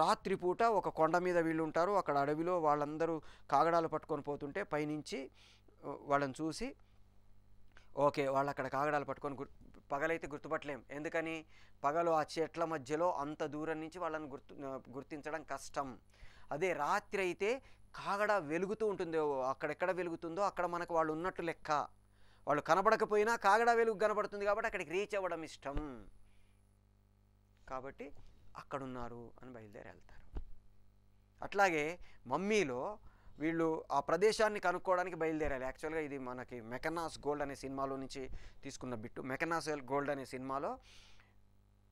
రాత్రిపూట ఒక కొండ మీద వీళ్ళు ఉంటారు. అక్కడ అడవిలో వాళ్ళందరూ కాగడాలు పట్టుకొని పోతుంటే పైనుంచి వాళ్ళని చూసి ఓకే వాళ్ళు అక్కడ కాగడాలు పట్టుకొని పగలైతే గుర్తుపట్టలేం. ఎందుకని? పగలు ఆ చెట్ల మధ్యలో అంత దూరం నుంచి వాళ్ళని గుర్తించడం కష్టం. అదే రాత్రి అయితే కాగడ వెలుగుతూ ఉంటుంది. అక్కడెక్కడ వెలుగుతుందో అక్కడ మనకు వాళ్ళు ఉన్నట్టు లెక్క. వాళ్ళు కనబడకపోయినా కాగడ వెలుగు కనబడుతుంది కాబట్టి అక్కడికి రీచ్ అవ్వడం ఇష్టం. కాబట్టి అక్కడున్నారు అని బయలుదేరి వెళ్తారు. అట్లాగే మమ్మీలో వీళ్ళు ఆ ప్రదేశాన్ని కనుక్కోవడానికి బయలుదేరాలి. యాక్చువల్గా ఇది మనకి మెకనాస్ గోల్డ్ అనే సినిమాలో నుంచి తీసుకున్న బిట్టు. మెకనాస్ గోల్డ్ అనే సినిమాలో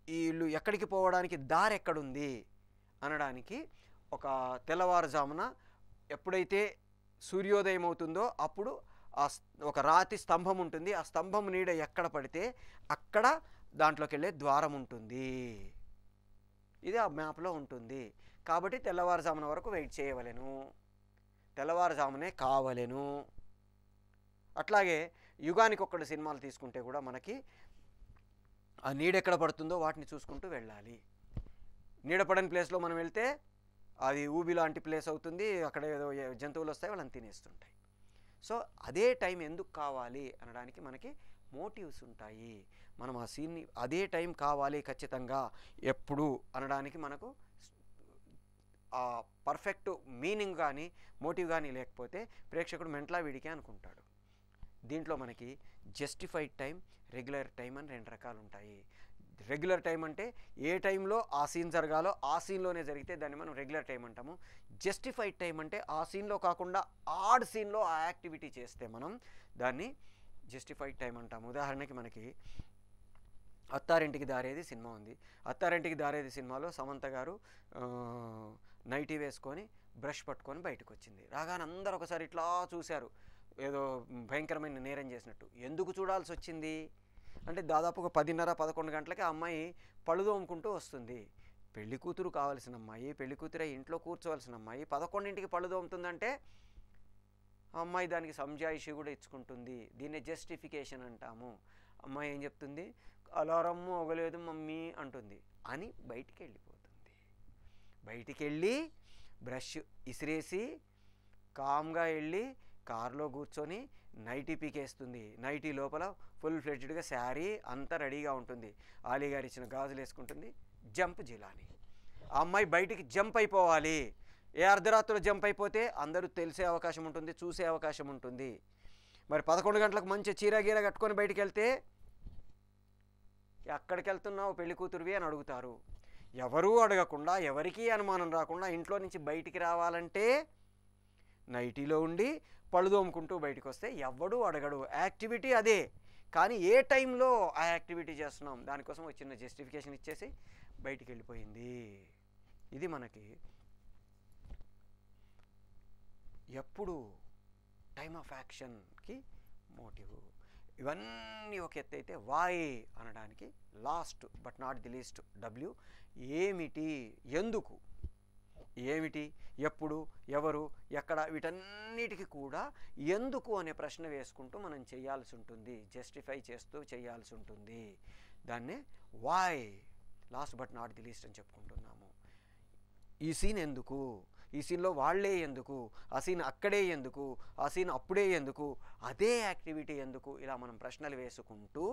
వీళ్ళు ఎక్కడికి పోవడానికి దారి ఎక్కడుంది అనడానికి ఒక తెల్లవారుజామున ఎప్పుడైతే సూర్యోదయం అవుతుందో అప్పుడు ఒక రాతి స్తంభం ఉంటుంది. ఆ స్తంభం నీడ ఎక్కడ పడితే అక్కడ దాంట్లోకి వెళ్ళే ద్వారం ఉంటుంది. ఇది ఆ మ్యాప్లో ఉంటుంది. కాబట్టి తెల్లవారుజామున వరకు వెయిట్ చేయవలెను, తెల్లవారుజామునే కావలెను. అట్లాగే యుగానికి ఒక్కటి సినిమాలు తీసుకుంటే కూడా మనకి ఆ నీడ ఎక్కడ పడుతుందో వాటిని చూసుకుంటూ వెళ్ళాలి. నీడ పడని ప్లేస్లో మనం వెళ్తే అది ఊబి లాంటి ప్లేస్ అవుతుంది. అక్కడ ఏదో జంతువులు వస్తాయి, వాళ్ళని తినేస్తుంటాయి. సో అదే టైం ఎందుకు కావాలి అనడానికి మనకి మోటివ్స్ ఉంటాయి. మనం ఆ సీన్ని అదే టైం కావాలి ఖచ్చితంగా ఎప్పుడు అనడానికి మనకు ఆ పర్ఫెక్ట్ మీనింగ్ కానీ మోటివ్ కానీ లేకపోతే ప్రేక్షకుడు మెంటలా వీడికే అనుకుంటాడు. దీంట్లో మనకి జస్టిఫైడ్ టైం, రెగ్యులర్ టైం అని 2 రకాలు ఉంటాయి. రెగ్యులర్ టైం అంటే ఏ టైంలో ఆ సీన్ జరగాలో ఆ సీన్లోనే జరిగితే దాన్ని మనం రెగ్యులర్ టైం అంటాము. జస్టిఫైడ్ టైం అంటే ఆ సీన్లో కాకుండా ఆడ్ సీన్లో ఆ యాక్టివిటీ చేస్తే మనం దాన్ని జస్టిఫైడ్ టైం అంటాము. ఉదాహరణకి మనకి అత్తారింటికి దారేది సినిమా ఉంది. అత్తారింటికి దారేది సినిమాలో సమంత గారు నైటీ వేసుకొని బ్రష్ పట్టుకొని బయటకు వచ్చింది. రాగానే అందరూ ఒకసారి ఇట్లా చూశారు, ఏదో భయంకరమైన నేరం చేసినట్టు. ఎందుకు చూడాల్సి వచ్చింది అంటే దాదాపుగా 10:30-11 గంటలకి ఆ అమ్మాయి పళ్ళు తోముకుంటూ వస్తుంది. పెళ్లి కూతురు కావాల్సిన అమ్మాయి, పెళ్లి కూతురే ఇంట్లో కూర్చోవలసిన అమ్మాయి 11ంటికి పళ్ళు తోముతుందంటే ఆ అమ్మాయి దానికి సంజాయిషి కూడా ఇచ్చుకుంటుంది. దీన్ని జస్టిఫికేషన్ అంటాము. అమ్మాయి ఏం చెప్తుంది, అలారం మోగలేదు మమ్మీ అంటుంది అని బయటికి వెళ్ళిపోతుంది. బయటికి వెళ్ళి బ్రష్ ఇసిరేసి కామ్గా వెళ్ళి కారులో కూర్చొని నైటీ పీకేస్తుంది. నైటీ లోపల ఫుల్ ఫ్లెడ్జ్డ్గా శారీ అంతా రెడీగా ఉంటుంది. ఆలీ గారు ఇచ్చిన గాజులు వేసుకుంటుంది. జంప్ జిలాని. ఆ అమ్మాయి బయటికి జంప్ అయిపోవాలి. ఏ అర్ధరాత్రిలో జంప్ అయిపోతే అందరూ తెలిసే అవకాశం ఉంటుంది, చూసే అవకాశం ఉంటుంది. మరి 11 గంటలకు మంచి చీర గీర కట్టుకొని బయటికి వెళ్తే ఎక్కడికి వెళ్తున్నావు పెళ్లి కూతురువి అని అడుగుతారు. ఎవరూ అడగకుండా, ఎవరికీ అనుమానం రాకుండా ఇంట్లో నుంచి బయటికి రావాలంటే నైటీలో ఉండి పళ్ళు తోముకుంటూ బయటకు వస్తే ఎవడూ అడగడు. యాక్టివిటీ అదే, కానీ ఏ టైంలో ఆ యాక్టివిటీ చేస్తున్నాం దానికోసం ఒక చిన్న జస్టిఫికేషన్ ఇచ్చేసి బయటికి వెళ్ళిపోయింది. ఇది మనకి ఎప్పుడు టైమ్ ఆఫ్ యాక్షన్కి మోటివ్. ఇవన్నీ ఒక ఎత్తు అయితే వై అనడానికి last but not the least W. ఏమిటి, ఎందుకు, ఏమిటి, ఎప్పుడు, ఎవరు, ఎక్కడ, వీటన్నిటికీ కూడా ఎందుకు అనే ప్రశ్న వేసుకుంటూ మనం చేయాల్సి ఉంటుంది. జస్టిఫై చేస్తూ చేయాల్సి ఉంటుంది. దాన్నే why last but not the least అని చెప్పుకుంటున్నాము. ఈ సీన్ ఎందుకు, ఈ సీన్లో వాళ్ళే ఎందుకు, ఆ సీన్ అక్కడే ఎందుకు, ఆ సీన్ అప్పుడే ఎందుకు, అదే యాక్టివిటీ ఎందుకు, ఇలా మనం ప్రశ్నలు వేసుకుంటూ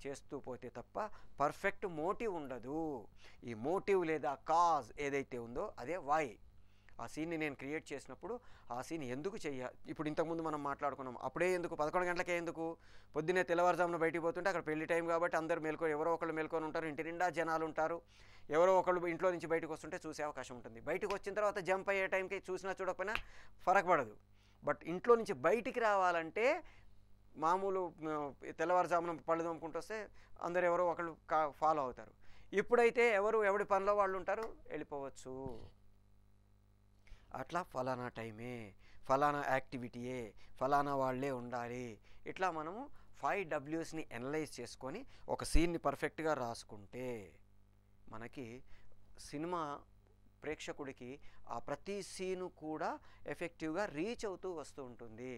చేస్తూ పోతే తప్ప పర్ఫెక్ట్ మోటివ్ ఉండదు. ఈ మోటివ్ లేదా కాజ్ ఏదైతే ఉందో అదే వై. ఆ సీన్ని నేను క్రియేట్ చేసినప్పుడు ఆ సీన్ ఎందుకు చెయ్యాలి. ఇప్పుడు ఇంతకుముందు మనం మాట్లాడుకున్నాం, అప్పుడే ఎందుకు, 11 గంటలకే ఎందుకు, పొద్దున్నే తెల్లవారుజామున బయటికి పోతుంటే అక్కడ పెళ్లి టైం కాబట్టి అందరూ ఎవరో ఒకళ్ళు మేల్కొని ఉంటారు, ఇంటి నిండా జనాలు ఉంటారు. ఎవరో ఒకళ్ళు ఇంట్లో నుంచి బయటకు వస్తుంటే చూసే అవకాశం ఉంటుంది. బయటకు వచ్చిన తర్వాత జంప్ అయ్యే టైంకి చూసినా చూడకపోయినా ఫరక్ పడదు. బట్ ఇంట్లో నుంచి బయటికి రావాలంటే మామూలు తెల్లవారుజామున పళ్ళు తోముకుంటూ వస్తే అందరు ఎవరో ఒకళ్ళు ఫాలో అవుతారు. ఇప్పుడైతే ఎవడి పనిలో వాళ్ళు ఉంటారు, వెళ్ళిపోవచ్చు. అట్లా ఫలానా టైమే, ఫలానా యాక్టివిటీయే, ఫలానా వాళ్ళే ఉండాలి. ఇట్లా మనము 5 Wsని అనలైజ్ చేసుకొని ఒక సీన్ని పర్ఫెక్ట్గా రాసుకుంటే మనకి సినిమా ప్రేక్షకుడికి ఆ ప్రతి సీను కూడా ఎఫెక్టివ్గా రీచ్ అవుతూ వస్తూ ఉంటుంది.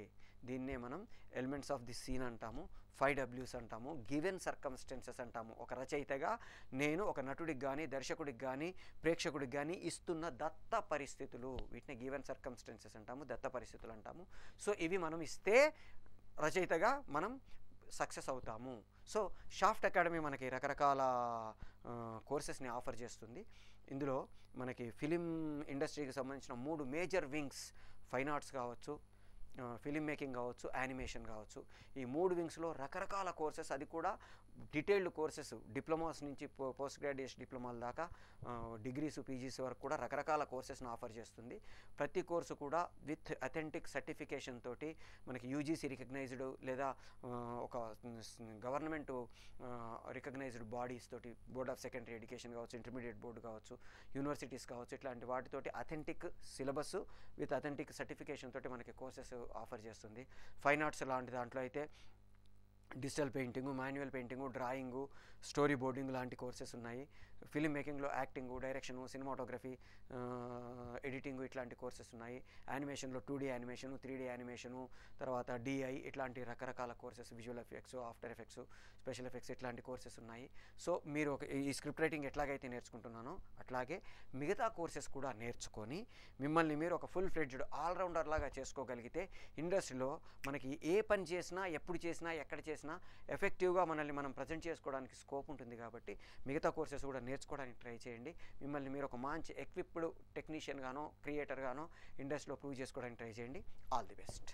దీన్నే మనం ఎలిమెంట్స్ ఆఫ్ ది సీన్ అంటాము, 5 Ws అంటాము, గివెన్ సర్కమ్స్టెన్సెస్ అంటాము. ఒక రచయితగా నేను ఒక నటుడికి కానీ, దర్శకుడికి కానీ, ప్రేక్షకుడికి కానీ ఇస్తున్న దత్త పరిస్థితులు, వీటిని గివెన్ సర్కమ్స్టెన్సెస్ అంటాము, దత్త పరిస్థితులు అంటాము. సో ఇవి మనం ఇస్తే రచయితగా మనం సక్సెస్ అవుతాము. సో షాఫ్ట్ అకాడమీ మనకి రకరకాల కోర్సెస్ని ఆఫర్ చేస్తుంది. ఇందులో మనకి ఫిలిం ఇండస్ట్రీకి సంబంధించిన 3 మేజర్ వింగ్స్, ఫైన్ ఆర్ట్స్ కావచ్చు, ఫిలిం మేకింగ్ కావచ్చు, యానిమేషన్ కావచ్చు, ఈ 3 వింగ్స్లో రకరకాల కోర్సెస్, అది కూడా డీటెయిల్డ్ కోర్సెస్, డిప్లొమాస్ నుంచి పోస్ట్ గ్రాడ్యుయేషన్ డిప్లొమాల దాకా డిగ్రీస్, పీజీస్ వరకు కూడా రకరకాల కోర్సెస్ని ఆఫర్ చేస్తుంది. ప్రతి కోర్సు కూడా విత్ అథెంటిక్ సర్టిఫికేషన్ తోటి మనకి యూజీసీ రికగ్నైజ్డ్ లేదా ఒక గవర్నమెంట్ రికగ్నైజ్డ్ బాడీస్ తోటి, బోర్డ్ ఆఫ్ సెకండరీ ఎడ్యుకేషన్ కావచ్చు, ఇంటర్మీడియట్ బోర్డు కావచ్చు, యూనివర్సిటీస్ కావచ్చు, ఇట్లాంటి వాటితోటి authentic syllabus with authentic certification తోటి మనకి కోర్సెస్ ఆఫర్ చేస్తుంది. ఫైన్ ఆర్ట్స్ లాంటి దాంట్లో అయితే digital painting, manual painting, drawing, story boarding లాంటి కోర్సెస్ ఉన్నాయి. ఫిలిం మేకింగ్లో యాక్టింగు, డైరెక్షను, సినిమాటోగ్రఫీ, ఎడిటింగు ఇట్లాంటి కోర్సెస్ ఉన్నాయి. యానిమేషన్లో 2D యానిమేషను, 3D యానిమేషను, తర్వాత DI ఇట్లాంటి రకరకాల courses, visual effects, after effects, special effects ఇట్లాంటి కోర్సెస్ ఉన్నాయి. సో మీరు ఈ స్క్రిప్ట్ రైటింగ్ ఎట్లాగైతే నేర్చుకుంటున్నానో అట్లాగే మిగతా కోర్సెస్ కూడా నేర్చుకొని మిమ్మల్ని మీరు ఒక ఫుల్ ఫ్లెడ్జ్డ్ ఆల్రౌండర్ లాగా చేసుకోగలిగితే ఇండస్ట్రీలో మనకి ఏ పని చేసినా, ఎప్పుడు చేసినా, ఎక్కడ చేసినా ఎఫెక్టివ్గా మనల్ని మనం ప్రజెంట్ చేసుకోవడానికి స్కోప్ ఉంటుంది. కాబట్టి మిగతా కోర్సెస్ కూడా నేర్చుకోవడానికి ట్రై చేయండి. మిమ్మల్ని మీరు ఒక మంచి ఎక్విప్డ్ టెక్నీషియన్ గానో, క్రియేటర్ గానో ఇండస్ట్రీలో ప్రూవ్ చేసుకోవడానికి ట్రై చేయండి. All the best.